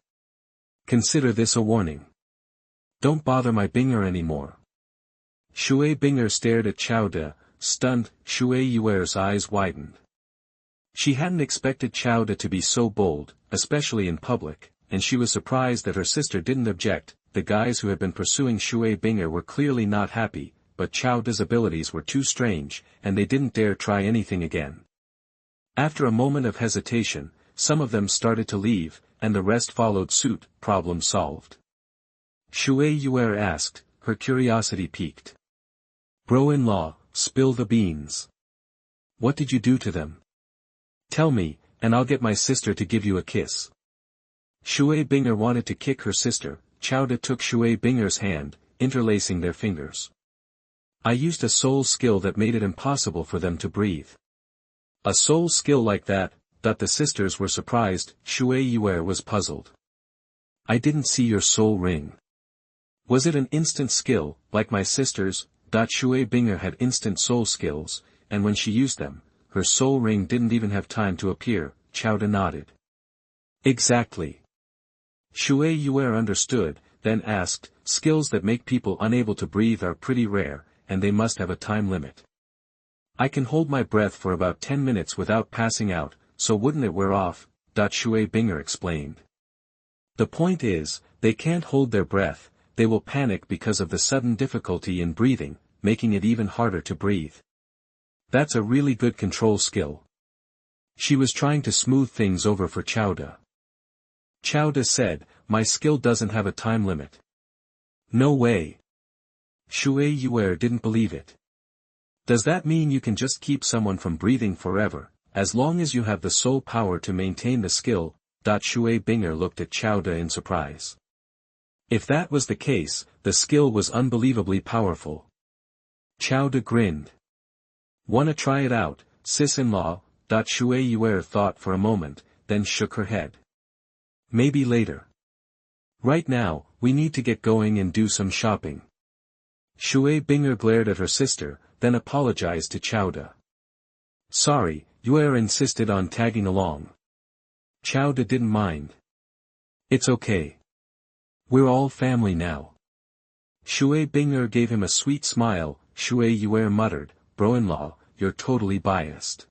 Consider this a warning. Don't bother my Bing'er anymore. Shui Bing'er stared at Xiao De, stunned. Shui Yue'er's eyes widened. She hadn't expected Xiao De to be so bold, especially in public, and she was surprised that her sister didn't object. The guys who had been pursuing Shui Bing'er were clearly not happy, but Xiao De's abilities were too strange, and they didn't dare try anything again. After a moment of hesitation, some of them started to leave, and the rest followed suit. Problem solved. Shui Yue'er asked, her curiosity piqued. Bro-in-law, spill the beans. What did you do to them? Tell me, and I'll get my sister to give you a kiss. Shui Bing'er wanted to kick her sister. Xiao De took Shui Bing'er's hand, interlacing their fingers. I used a soul skill that made it impossible for them to breathe. A soul skill like that? The sisters were surprised. Shui Yue'er was puzzled. I didn't see your soul ring. Was it an instant skill, like my sister's? Shui Bing'er had instant soul skills, and when she used them, her soul ring didn't even have time to appear. Xiao De nodded. Exactly. Shui Yue'er understood, then asked, skills that make people unable to breathe are pretty rare, and they must have a time limit. I can hold my breath for about 10 minutes without passing out, so wouldn't it wear off? Shui Bing'er explained. The point is, they can't hold their breath. they will panic because of the sudden difficulty in breathing, making it even harder to breathe. That's a really good control skill. She was trying to smooth things over for Xiaoda. Xiaoda said, my skill doesn't have a time limit. No way. Shui Yue'er didn't believe it. Does that mean you can just keep someone from breathing forever, as long as you have the sole power to maintain the skill? Shui Bing'er looked at Xiaoda in surprise. If that was the case, the skill was unbelievably powerful. Xiaoda grinned. Wanna try it out, sis-in-law? Shui Yue'er thought for a moment, then shook her head. Maybe later. Right now, we need to get going and do some shopping. Shui Bing'er glared at her sister, then apologized to Xiaoda. Sorry, Yue'er insisted on tagging along. Xiaoda didn't mind. It's okay. We're all family now. Shui Bing'er gave him a sweet smile. Shui Yue'er muttered, bro-in-law, you're totally biased.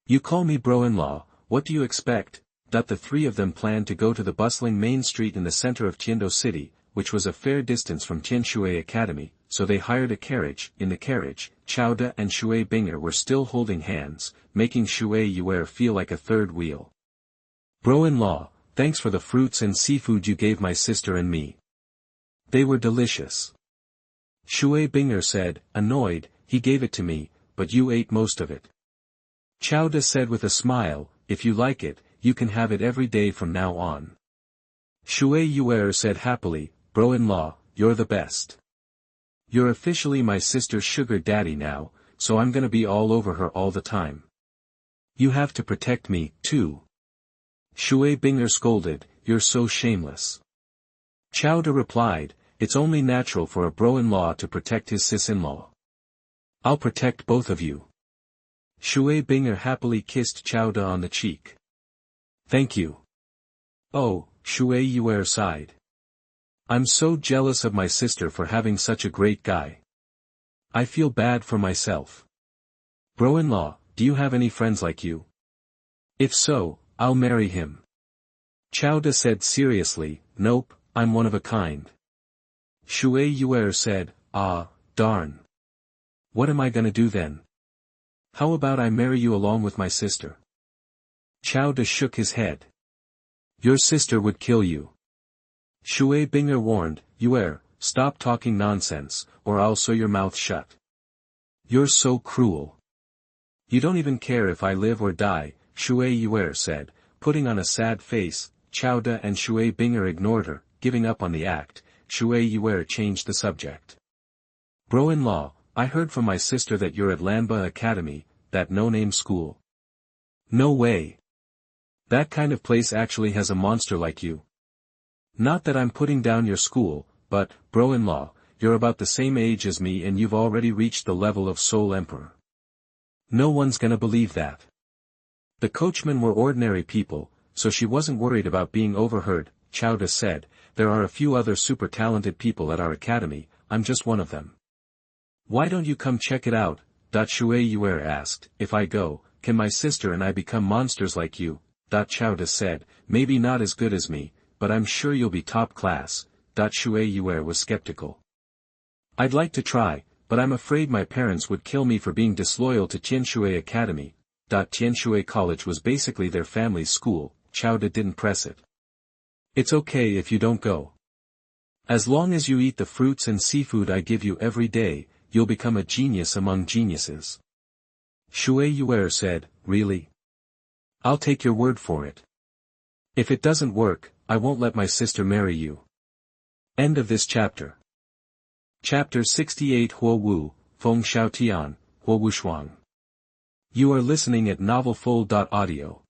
You call me bro-in-law, what do you expect? The three of them planned to go to the bustling main street in the center of Tiando City, which was a fair distance from Tianxue Academy, so they hired a carriage. In the carriage, Xiaoda and Shui Bing'er were still holding hands, making Shui Yue'er feel like a third wheel. Bro-in-law, thanks for the fruits and seafood you gave my sister and me. They were delicious. Shui Bing'er said, annoyed, he gave it to me, but you ate most of it. Xiaoda said with a smile, if you like it, you can have it every day from now on. Shui Yue'er said happily, bro-in-law, you're the best. You're officially my sister's sugar daddy now, so I'm gonna be all over her all the time. You have to protect me, too. Shui Bing'er scolded, you're so shameless. Xiaoda replied, it's only natural for a bro-in-law to protect his sis-in-law. I'll protect both of you. Shui Bing'er happily kissed Xiaoda on the cheek. Thank you. Oh, Shui Yue'er sighed. I'm so jealous of my sister for having such a great guy. I feel bad for myself. Bro-in-law, do you have any friends like you? If so, I'll marry him. Xiaoda said seriously, nope, I'm one of a kind. Shui Yue'er said, ah, darn. What am I gonna do then? How about I marry you along with my sister? Xiaoda shook his head. Your sister would kill you. Shui Bing'er warned, Yue'er, stop talking nonsense, or I'll sew your mouth shut. You're so cruel. You don't even care if I live or die, Shui Yue'er said, putting on a sad face. Xiaoda and Shui Bing'er ignored her, giving up on the act. Shui Yue'er changed the subject. Bro-in-law, I heard from my sister that you're at Lanba Academy, that no-name school. No way. That kind of place actually has a monster like you. Not that I'm putting down your school, but, bro-in-law, you're about the same age as me and you've already reached the level of Soul Emperor. No one's gonna believe that. The coachmen were ordinary people, so she wasn't worried about being overheard. Xiaoda said, there are a few other super talented people at our academy, I'm just one of them. Why don't you come check it out? Shui Yue'er asked, if I go, can my sister and I become monsters like you? Xiaoda said, maybe not as good as me, but I'm sure you'll be top class. Shui Yue'er was skeptical. I'd like to try, but I'm afraid my parents would kill me for being disloyal to Tianxue Academy. Tianxue College was basically their family's school. Xiaoda didn't press it. It's okay if you don't go. As long as you eat the fruits and seafood I give you every day, you'll become a genius among geniuses. Shui Yue'er said, really? I'll take your word for it. If it doesn't work, I won't let my sister marry you. End of this chapter. Chapter 68 Huo Wu, Feng Xiaotian, Huo Wushuang. You are listening at novelfull.audio.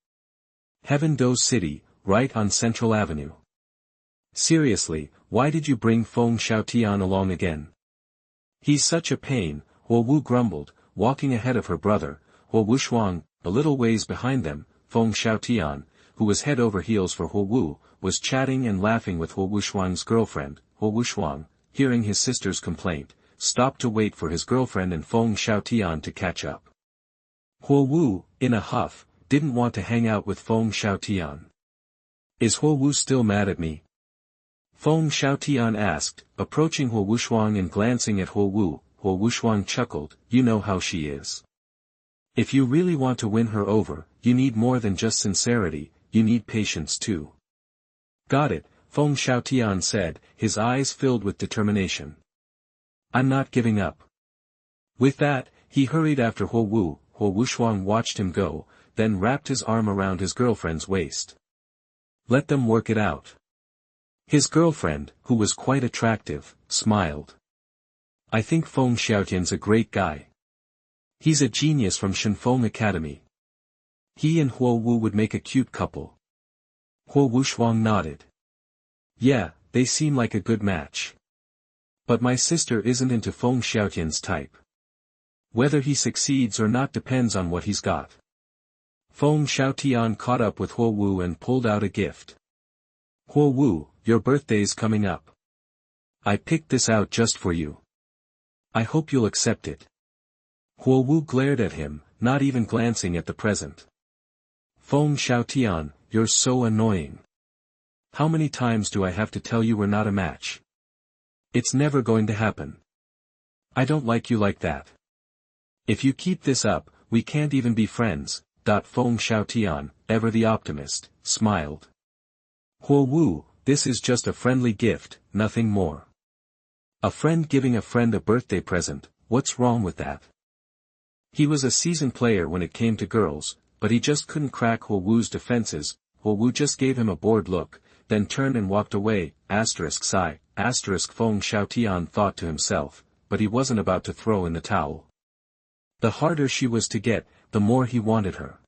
Heaven Dou City, right on Central Avenue. Seriously, why did you bring Feng Xiaotian along again? He's such a pain, Huo Wu grumbled, walking ahead of her brother, Huo Wushuang, a little ways behind them. Feng Xiaotian, who was head over heels for Huo Wu, was chatting and laughing with Huo Wushuang's girlfriend. Huo Wushuang, hearing his sister's complaint, stopped to wait for his girlfriend and Feng Xiaotian to catch up. Huo Wu, in a huff, didn't want to hang out with Feng Xiaotian. Is Huo Wu still mad at me? Feng Xiaotian asked, approaching Wushuang and glancing at Wu. Wushuang chuckled, you know how she is. If you really want to win her over, you need more than just sincerity, you need patience too. Got it, Feng Xiaotian said, his eyes filled with determination. I'm not giving up. With that, he hurried after Wu. Wushuang watched him go, then wrapped his arm around his girlfriend's waist. Let them work it out. His girlfriend, who was quite attractive, smiled. I think Feng Xiaotian's a great guy. He's a genius from Shenfeng Academy. He and Wu would make a cute couple. Wushuang nodded. Yeah, they seem like a good match. But my sister isn't into Feng Xiaotian's type. Whether he succeeds or not depends on what he's got. Feng Xiaotian caught up with Wu and pulled out a gift. Wu, your birthday's coming up. I picked this out just for you. I hope you'll accept it. Wu glared at him, not even glancing at the present. Feng Xiaotian, you're so annoying. How many times do I have to tell you we're not a match? It's never going to happen. I don't like you like that. If you keep this up, we can't even be friends. Feng Xiaotian, ever the optimist, smiled. Wu, this is just a friendly gift, nothing more. A friend giving a friend a birthday present, what's wrong with that? He was a seasoned player when it came to girls, but he just couldn't crack Wu's defenses. Wu just gave him a bored look, then turned and walked away, sigh, Feng Xiaotian thought to himself, but he wasn't about to throw in the towel. The harder she was to get, the more he wanted her.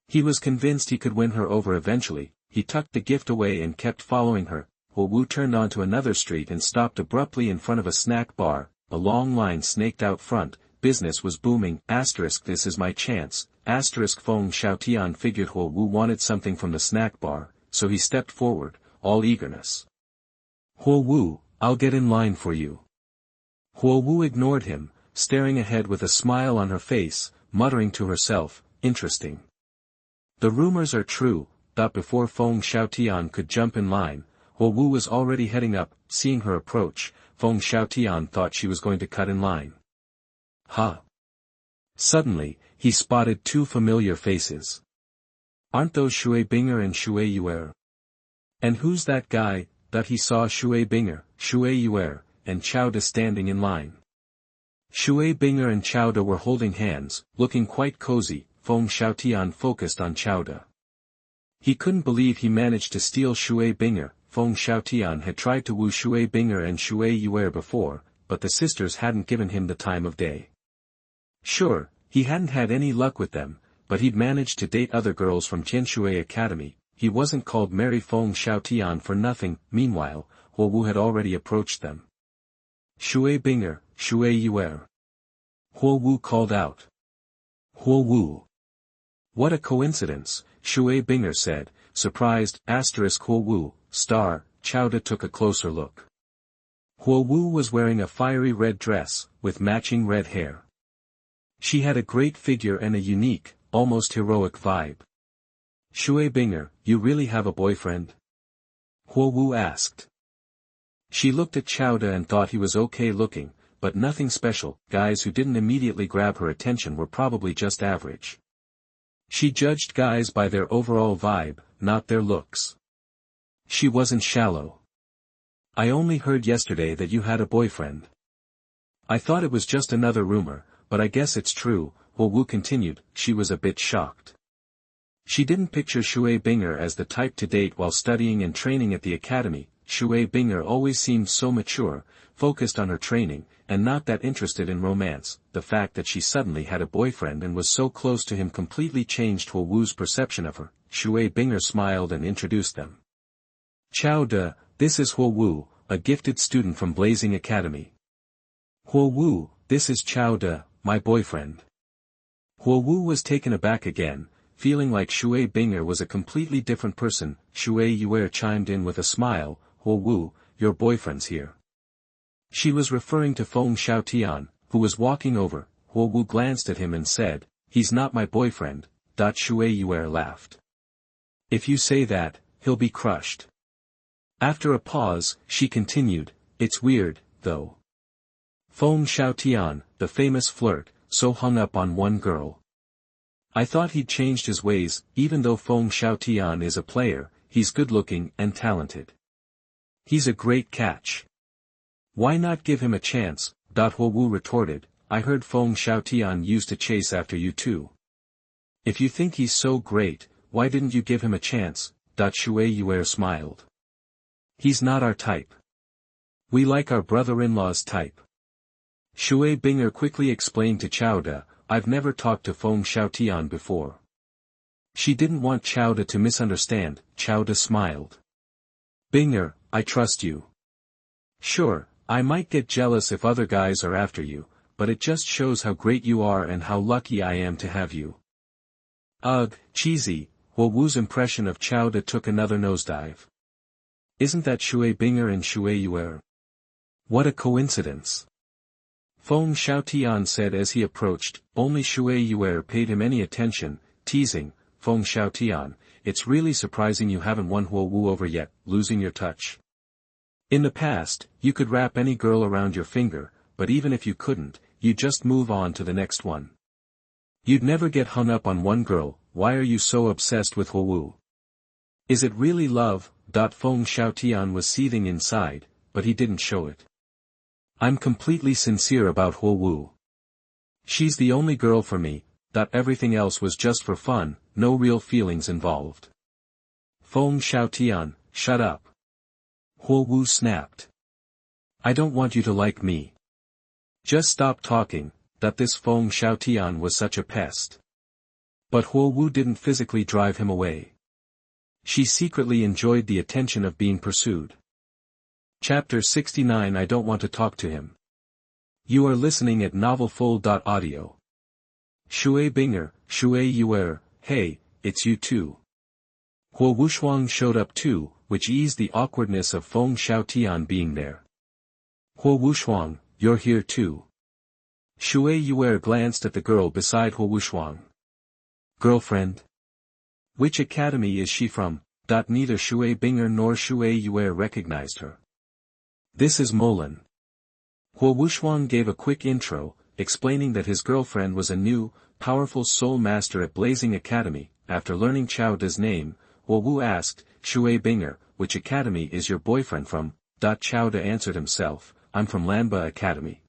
He was convinced he could win her over eventually. He tucked the gift away and kept following her. Wu turned onto another street and stopped abruptly in front of a snack bar. A long line snaked out front. Business was booming. This is my chance. Feng Xiaotian figured Wu wanted something from the snack bar, so he stepped forward, all eagerness. Wu, I'll get in line for you. Wu ignored him, staring ahead with a smile on her face, muttering to herself, interesting. The rumors are true. Before Feng Xiaotian could jump in line, Wu was already heading up. Seeing her approach, Feng Xiaotian thought she was going to cut in line. Ha! Suddenly, he spotted two familiar faces. Aren't those Shui Bing'er and Shui Yue'er? And who's that guy? He saw Shui Bing'er, Shui Yue'er, and Xiaoda standing in line. Shui Bing'er and Xiaoda were holding hands, looking quite cozy. Feng Xiaotian focused on Xiaoda. He couldn't believe he managed to steal Shui Bing'er. Feng Xiaotian had tried to woo Shui Bing'er and Shui Yue'er before, but the sisters hadn't given him the time of day. Sure, he hadn't had any luck with them, but he'd managed to date other girls from Renxue Academy. He wasn't called Mary Feng Xiaotian for nothing. Meanwhile, Wu had already approached them. Shui Bing'er, Shui Yue'er. Wu called out. Wu. What a coincidence, Shui Bing'er said, surprised. Wu, star. Xiaoda took a closer look. Wu was wearing a fiery red dress, with matching red hair. She had a great figure and a unique, almost heroic vibe. Shui Bing'er, you really have a boyfriend? Wu asked. She looked at Xiaoda and thought he was okay looking, but nothing special. Guys who didn't immediately grab her attention were probably just average. She judged guys by their overall vibe, not their looks. She wasn't shallow. I only heard yesterday that you had a boyfriend. I thought it was just another rumor, but I guess it's true. Wu continued. She was a bit shocked. She didn't picture Shui Bing'er as the type to date while studying and training at the academy. Shui Bing'er always seemed so mature, focused on her training, and not that interested in romance. The fact that she suddenly had a boyfriend and was so close to him completely changed Wu's perception of her. Shui Bing'er smiled and introduced them. Xiaoda, this is Wu, a gifted student from Blazing Academy. Wu, this is Xiaoda, my boyfriend. Wu was taken aback again, feeling like Shui Bing'er was a completely different person. Shui Yue'er chimed in with a smile. Wu, your boyfriend's here. She was referring to Feng Xiaotian, who was walking over. Wu glanced at him and said, he's not my boyfriend. Shui Yue'er laughed. If you say that, he'll be crushed. After a pause, she continued, "It's weird, though. Feng Xiaotian, the famous flirt, so hung up on one girl. I thought he'd changed his ways, even though Feng Xiaotian is a player, he's good-looking and talented. He's a great catch. Why not give him a chance?" Huo Wu retorted, "I heard Feng Xiaotian used to chase after you too. If you think he's so great, why didn't you give him a chance?" Shui Yue'er smiled. "He's not our type. We like our brother-in-law's type." Shui Bing'er quickly explained to Chowda, "I've never talked to Feng Xiaotian before." She didn't want Chowda to misunderstand. Chowda smiled. "Bing'er, I trust you. Sure, I might get jealous if other guys are after you, but it just shows how great you are and how lucky I am to have you." Ugh, cheesy. Huo Wu's impression of Chowda took another nosedive. Isn't that Shui Bing'er and Shui Yue'er? What a coincidence. Feng Xiaotian said as he approached. Only Shui Yue'er paid him any attention, teasing, "Feng Xiaotian, it's really surprising you haven't won Huo Wu over yet, losing your touch. In the past, you could wrap any girl around your finger, but even if you couldn't, you'd just move on to the next one. You'd never get hung up on one girl. Why are you so obsessed with Huo Wu? Is it really love?" Feng Xiaotian was seething inside, but he didn't show it. "I'm completely sincere about Huo Wu. She's the only girl for me. Everything else was just for fun, no real feelings involved." Feng Xiaotian, shut up. Huo Wu snapped. "I don't want you to like me. Just stop talking." This Feng Xiaotian was such a pest. But Huo Wu didn't physically drive him away. She secretly enjoyed the attention of being pursued. Chapter 69. I don't want to talk to him. You are listening at novelfull.audio. Shui Bing'er, Shui Yue'er, hey, it's you too. Wushuang showed up too, which eased the awkwardness of Feng Xiaotian being there. Wushuang, you're here too. Shui Yue'er glanced at the girl beside Wushuang. Girlfriend? Which academy is she from? Neither Shui Bing'er nor Shui Yue'er recognized her. This is Molan. Wushuang gave a quick intro, explaining that his girlfriend was a new, powerful soul master at Blazing Academy. After learning Chowda's name, Huo Wu asked, "Shui Bing'er, which academy is your boyfriend from?" Chowda answered himself, "I'm from Lanba Academy."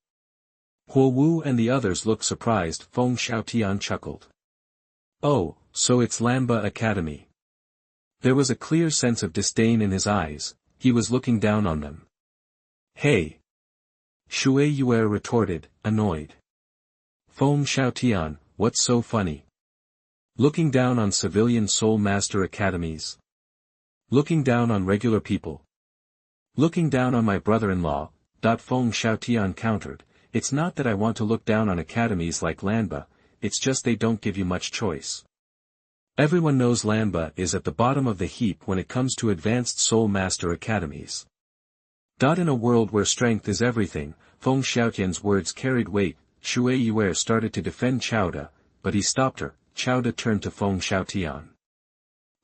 Huo Wu and the others looked surprised. Feng Xiaotian chuckled. "Oh, so it's Lanba Academy." There was a clear sense of disdain in his eyes. He was looking down on them. "Hey!" Shui Yue'er retorted, annoyed. "Feng Xiaotian, what's so funny? Looking down on civilian soul master academies? Looking down on regular people? Looking down on my brother-in-law?" Feng Xiaotian countered, "It's not that I want to look down on academies like Lanba, it's just they don't give you much choice. Everyone knows Lanba is at the bottom of the heap when it comes to advanced soul master academies. In a world where strength is everything," Feng Xiaotian's words carried weight. Shui Yue'er started to defend Chowda, but he stopped her. Chowda turned to Feng Xiaotian.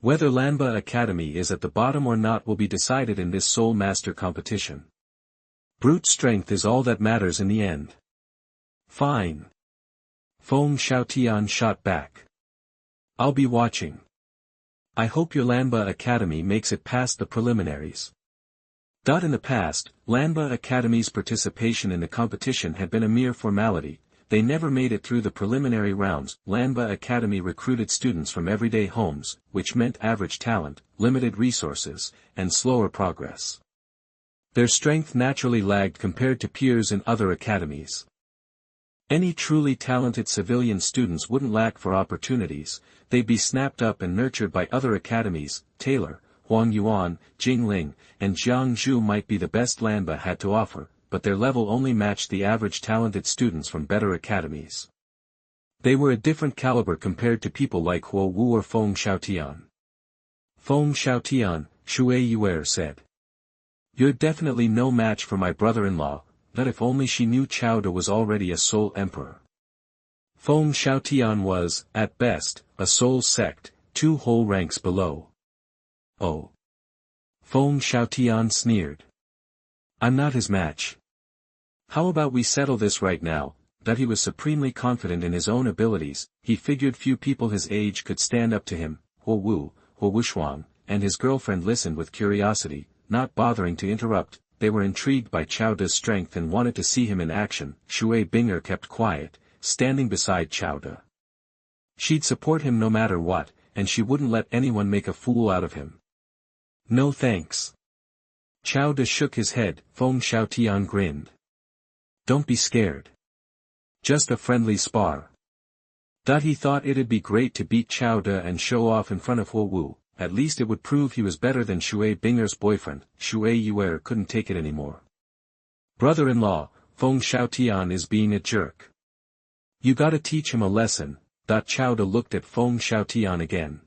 "Whether Lanba Academy is at the bottom or not will be decided in this soul master competition. Brute strength is all that matters in the end." "Fine." Feng Xiaotian shot back. "I'll be watching. I hope your Lanba Academy makes it past the preliminaries." In the past, Lanba Academy's participation in the competition had been a mere formality. They never made it through the preliminary rounds. Lanba Academy recruited students from everyday homes, which meant average talent, limited resources, and slower progress. Their strength naturally lagged compared to peers in other academies. Any truly talented civilian students wouldn't lack for opportunities, they'd be snapped up and nurtured by other academies. Taylor, Huang Yuan, Jingling, and Jiang Zhu might be the best Lanba had to offer, but their level only matched the average talented students from better academies. They were a different caliber compared to people like Huo Wu or Feng Xiaotian. "Feng Xiaotian," Shui Yue'er said. "You're definitely no match for my brother-in-law, that if only she knew Chowda was already a soul emperor." Feng Xiaotian was, at best, a soul sect, 2 whole ranks below. "Oh." Feng Xiaotian sneered. I'm not his match. How about we settle this right now? That he was supremely confident in his own abilities, he figured few people his age could stand up to him. Wushuang, and his girlfriend listened with curiosity, not bothering to interrupt. They were intrigued by Xiao De's strength and wanted to see him in action. Shui Bing'er kept quiet, standing beside Xiao De. She'd support him no matter what, and she wouldn't let anyone make a fool out of him. No thanks. Xiao De shook his head. Feng Xiaotian grinned. Don't be scared. Just a friendly spar. He thought it'd be great to beat Xiao De and show off in front of Wu. At least it would prove he was better than Shui Bing'er's boyfriend. Shui Yue'er couldn't take it anymore. Brother-in-law, Feng Xiaotian is being a jerk. You gotta teach him a lesson. Xiao De looked at Feng Xiaotian again.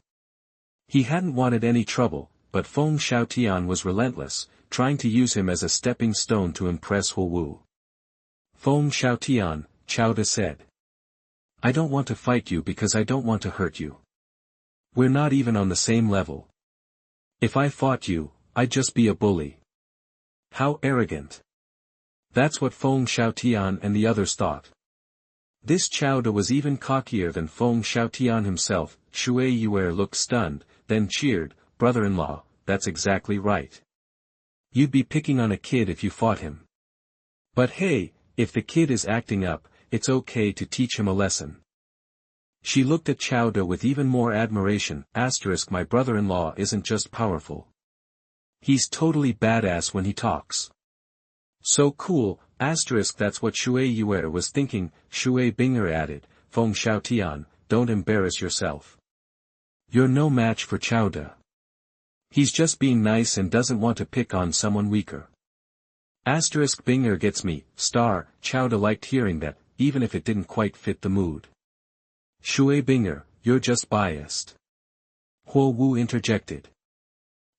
He hadn't wanted any trouble, but Feng Xiaotian was relentless, trying to use him as a stepping stone to impress Wu. Feng Xiaotian, Xiao De said. I don't want to fight you because I don't want to hurt you. We're not even on the same level. If I fought you, I'd just be a bully. How arrogant. That's what Feng Xiaotian and the others thought. This Xiao De was even cockier than Feng Xiaotian himself. Shui Yue'er looked stunned, then cheered. Brother-in-law, that's exactly right. You'd be picking on a kid if you fought him. But hey, if the kid is acting up, it's okay to teach him a lesson. She looked at Xiao De with even more admiration. My brother-in-law isn't just powerful. He's totally badass when he talks. So cool. That's what Shui Yue'er was thinking. Shui Bing'er added. Feng Xiaotian, don't embarrass yourself. You're no match for Xiao De. He's just being nice and doesn't want to pick on someone weaker. Bing'er gets me. Xiao De liked hearing that, even if it didn't quite fit the mood. Shui Bing'er, you're just biased. Wu interjected.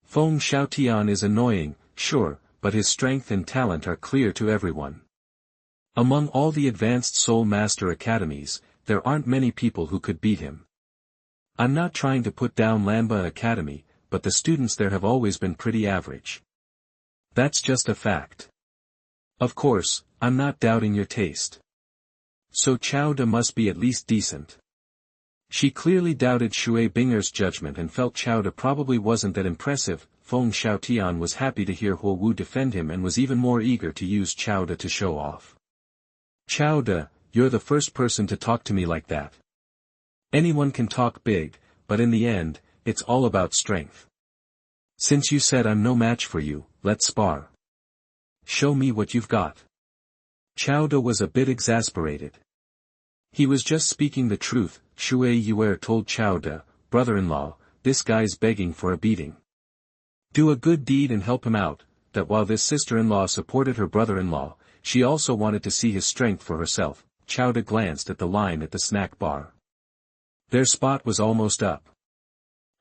Feng Xiaotian is annoying, sure, but his strength and talent are clear to everyone. Among all the advanced Soul Master Academies, there aren't many people who could beat him. I'm not trying to put down Lanba Academy, but the students there have always been pretty average. That's just a fact. Of course, I'm not doubting your taste. So Xiao De must be at least decent. She clearly doubted Shui Bing'er's judgment and felt Xiao De probably wasn't that impressive. Feng Xiaotian was happy to hear Wu defend him and was even more eager to use Xiao De to show off. Xiao De, you're the first person to talk to me like that. Anyone can talk big, but in the end, it's all about strength. Since you said I'm no match for you, let's spar. Show me what you've got. Xiao De was a bit exasperated. He was just speaking the truth. Shui Yue'er told Xiao De, brother-in-law, this guy's begging for a beating. Do a good deed and help him out. That while this sister-in-law supported her brother-in-law, she also wanted to see his strength for herself. Xiao De glanced at the line at the snack bar. Their spot was almost up.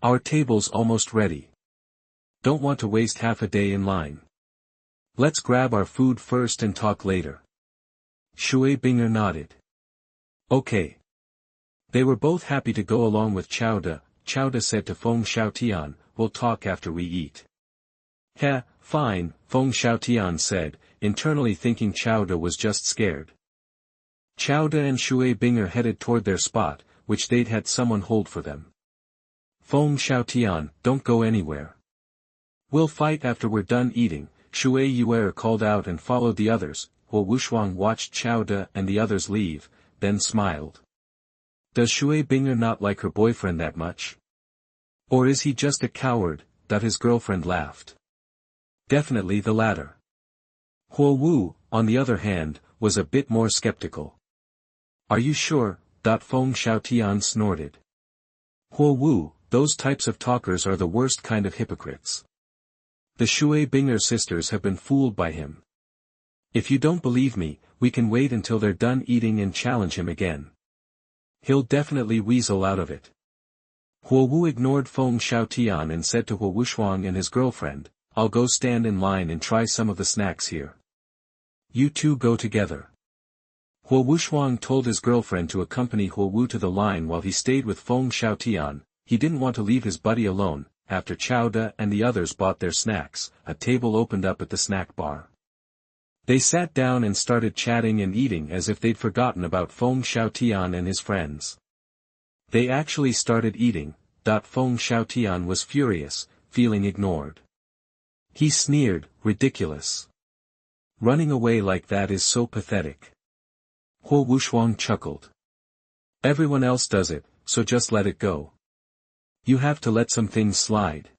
Our table's almost ready. Don't want to waste half a day in line. Let's grab our food first and talk later. Shui Bing'er nodded. Okay. They were both happy to go along with Xiao De. Xiao De said to Feng Xiaotian, we'll talk after we eat. Heh, fine, Feng Xiaotian said, internally thinking Xiao De was just scared. Xiao De and Shui Bing'er headed toward their spot, which they'd had someone hold for them. Feng Xiaotian, don't go anywhere. We'll fight after we're done eating. Shui Yue'er called out and followed the others. Wushuang watched Xiao De and the others leave, then smiled. Does Shui Bing'er not like her boyfriend that much? Or is he just a coward? His girlfriend laughed. Definitely the latter. Wu, on the other hand, was a bit more skeptical. Are you sure? Feng Xiaotian snorted. Wu, those types of talkers are the worst kind of hypocrites. The Shui Bing'er sisters have been fooled by him. If you don't believe me, we can wait until they're done eating and challenge him again. He'll definitely weasel out of it. Wu ignored Feng Xiaotian and said to Wushuang and his girlfriend, I'll go stand in line and try some of the snacks here. You two go together. Wushuang told his girlfriend to accompany Wu to the line while he stayed with Feng Xiaotian. He didn't want to leave his buddy alone. after Chowda and the others bought their snacks, a table opened up at the snack bar. They sat down and started chatting and eating as if they'd forgotten about Feng Xiaotian and his friends. They actually started eating. Feng Xiaotian was furious, feeling ignored. He sneered, ridiculous. Running away like that is so pathetic. Wushuang chuckled. Everyone else does it, so just let it go. You have to let some things slide.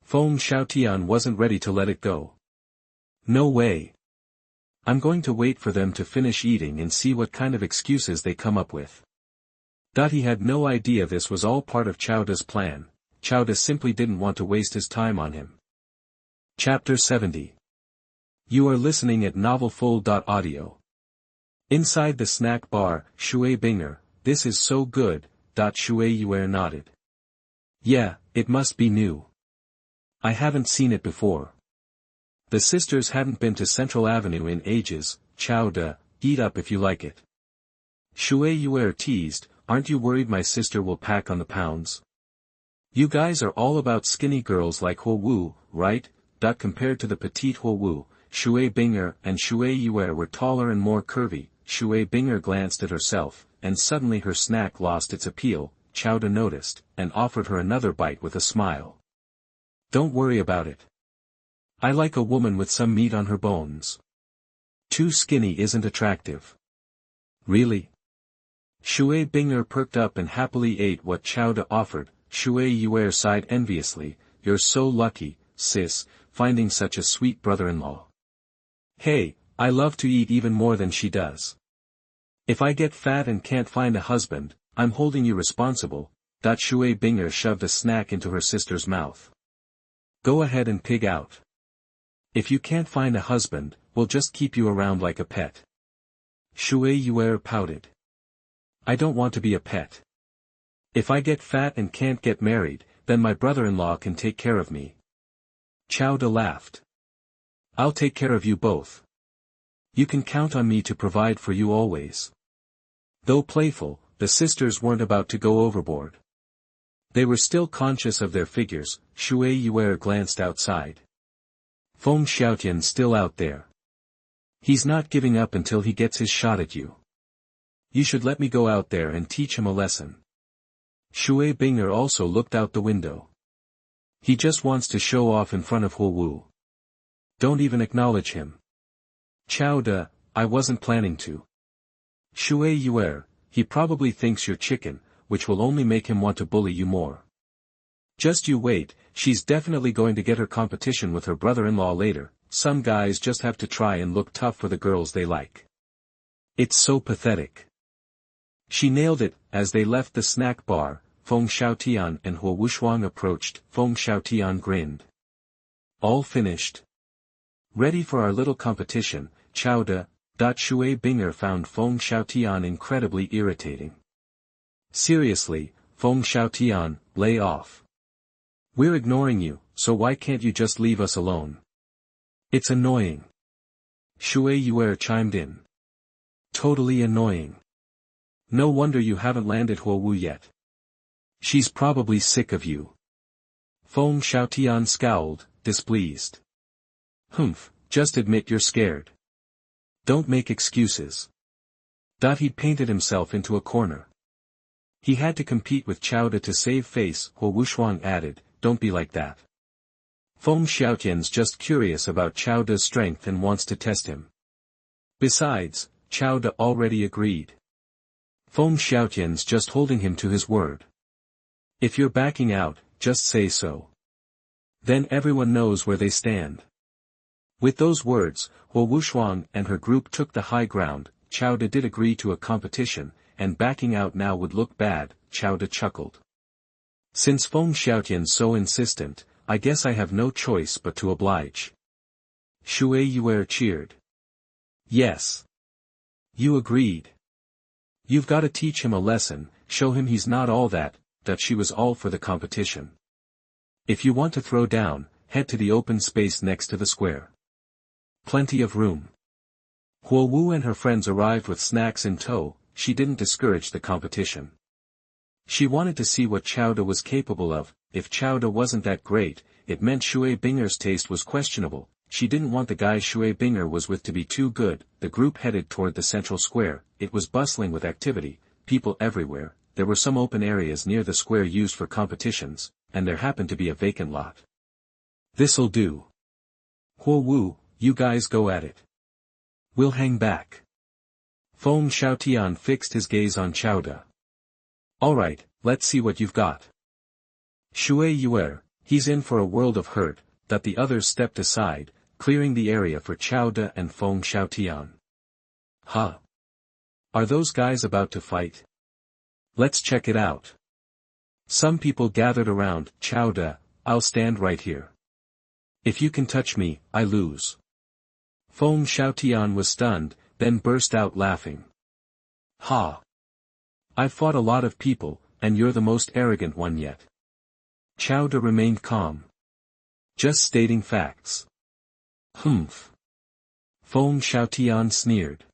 Feng Xiaotian wasn't ready to let it go. No way. I'm going to wait for them to finish eating and see what kind of excuses they come up with. He had no idea this was all part of Chowda's plan. Chowda simply didn't want to waste his time on him. Chapter 70. You are listening at novelfull.audio. Inside the snack bar, Shui Bing'er, this is so good. Shui Yue'er nodded. Yeah, it must be new. I haven't seen it before. The sisters hadn't been to Central Avenue in ages. Chowda, eat up if you like it. Shui Yue'er teased, aren't you worried my sister will pack on the pounds? You guys are all about skinny girls like Xiao Wu, right? Compared to the petite Xiao Wu, Shui Bing'er and Shui Yue'er were taller and more curvy. Shui Bing'er glanced at herself, and suddenly her snack lost its appeal. Chowda noticed, and offered her another bite with a smile. Don't worry about it. I like a woman with some meat on her bones. Too skinny isn't attractive. Really? Shui Bing'er perked up and happily ate what Chowda offered. Shui Yue'er sighed enviously, you're so lucky, sis, finding such a sweet brother-in-law. Hey, I love to eat even more than she does. If I get fat and can't find a husband, I'm holding you responsible. Shui Bing'er shoved a snack into her sister's mouth. Go ahead and pig out. If you can't find a husband, we'll just keep you around like a pet. Shui Yue'er pouted. I don't want to be a pet. If I get fat and can't get married, then my brother-in-law can take care of me. Chowda laughed. I'll take care of you both. You can count on me to provide for you always. Though playful, the sisters weren't about to go overboard. They were still conscious of their figures. Shui Yue'er glanced outside. Feng Xiaotian still out there. He's not giving up until he gets his shot at you. You should let me go out there and teach him a lesson. Shui Bing'er also looked out the window. He just wants to show off in front of Xiao Wu. Don't even acknowledge him. Chowda, I wasn't planning to. Shui Yue'er, he probably thinks you're chicken, which will only make him want to bully you more. Just you wait, she's definitely going to get her competition with her brother-in-law later. Some guys just have to try and look tough for the girls they like. It's so pathetic. She nailed it. As they left the snack bar, Feng Xiaotian and Wushuang approached. Feng Xiaotian grinned. All finished? Ready for our little competition, Chowda. Shui Bing'er found Feng Xiaotian incredibly irritating. Seriously, Feng Xiaotian, lay off. We're ignoring you, so why can't you just leave us alone? It's annoying. Shui Yue'er chimed in. Totally annoying. No wonder you haven't landed Xiao Wu yet. She's probably sick of you. Feng Xiaotian scowled, displeased. Humph, just admit you're scared. Don't make excuses. He'd painted himself into a corner. He had to compete with Chowda to save face. Wushuang added, don't be like that. Feng Xiaotian's just curious about Chowda's strength and wants to test him. Besides, Chowda already agreed. Feng Xiaotian's just holding him to his word. If you're backing out, just say so. Then everyone knows where they stand. With those words, Wushuang and her group took the high ground. Chowda did agree to a competition, and backing out now would look bad. Chowda chuckled. Since Feng Xiaotian's so insistent, I guess I have no choice but to oblige. Shui Yue'er cheered. Yes. You agreed. You've got to teach him a lesson, show him he's not all that she was all for the competition. If you want to throw down, head to the open space next to the square. Plenty of room. Xiao Wu and her friends arrived with snacks in tow. She didn't discourage the competition. She wanted to see what Chowda was capable of. if Xiaoda wasn't that great, it meant Shui Bing'er's taste was questionable. She didn't want the guy Shui Bing'er was with to be too good. The group headed toward the central square. It was bustling with activity, people everywhere. There were some open areas near the square used for competitions, and there happened to be a vacant lot. This'll do. Huo Wu, you guys go at it. We'll hang back. Feng Xiaotian fixed his gaze on Xiaoda. Alright, let's see what you've got. Shui Yue'er, he's in for a world of hurt. That the others stepped aside, clearing the area for Xiaoda and Feng Xiaotian. Huh? Are those guys about to fight? Let's check it out. Some people gathered around. Xiaoda, I'll stand right here. If you can touch me, I lose. Feng Xiaotian was stunned, then burst out laughing. Ha! I've fought a lot of people, and you're the most arrogant one yet. Xiaoda remained calm. Just stating facts. Humph. Feng Xiaotian sneered.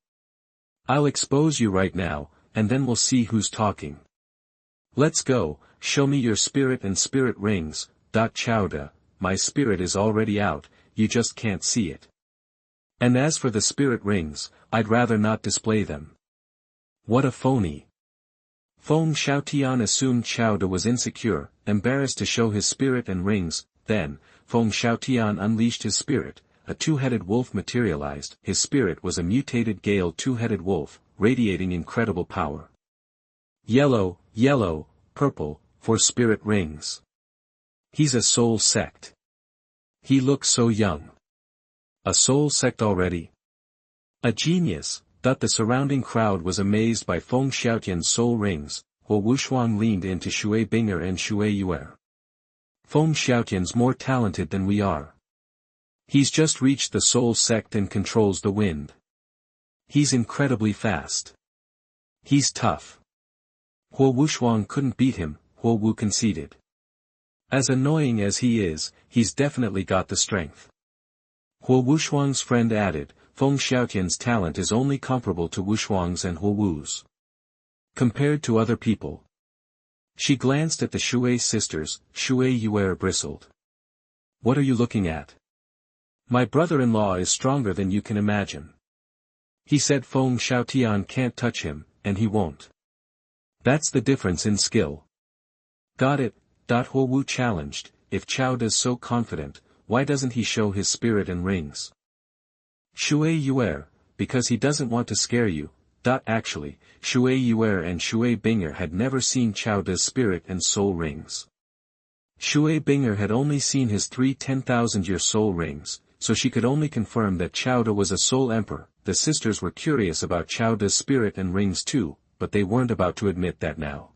I'll expose you right now, and then we'll see who's talking. Let's go, show me your spirit and spirit rings. Xiaoda, my spirit is already out, you just can't see it. And as for the spirit rings, I'd rather not display them. What a phony. Feng Xiaotian assumed Xiaoda was insecure, embarrassed to show his spirit and rings. Then, Feng Xiaotian unleashed his spirit. A two-headed wolf materialized. His spirit was a mutated Gale two-headed wolf, radiating incredible power. Yellow, yellow, purple, for spirit rings. He's a soul sect. He looks so young. A soul sect already? A genius. The surrounding crowd was amazed by Feng Xiaotian's soul rings. While Wushuang leaned into Shui Bing'er and Shui Yue'er. Feng Xiaotian's more talented than we are. He's just reached the soul sect and controls the wind. He's incredibly fast. He's tough. Huo Wushuang couldn't beat him, Huo Wu conceded. As annoying as he is, he's definitely got the strength. Huo Wushuang's friend added, Feng Xiaotian's talent is only comparable to Wushuang's and Huo Wu's. Compared to other people. She glanced at the Shui sisters. Shui Yue'er bristled. What are you looking at? My brother-in-law is stronger than you can imagine. He said Feng Xiaotian can't touch him, and he won't. That's the difference in skill. Got it. Huo Wu challenged, if Xiaoda's so confident, why doesn't he show his spirit and rings? Shui Yue'er, because he doesn't want to scare you. Actually, Shui Yue'er and Shui Bing'er had never seen Xiaoda's spirit and soul rings. Shui Bing'er had only seen his 3 10,000-year soul rings, so she could only confirm that Xiaoda was a soul emperor. The sisters were curious about Xiaoda's spirit and rings too, but they weren't about to admit that now.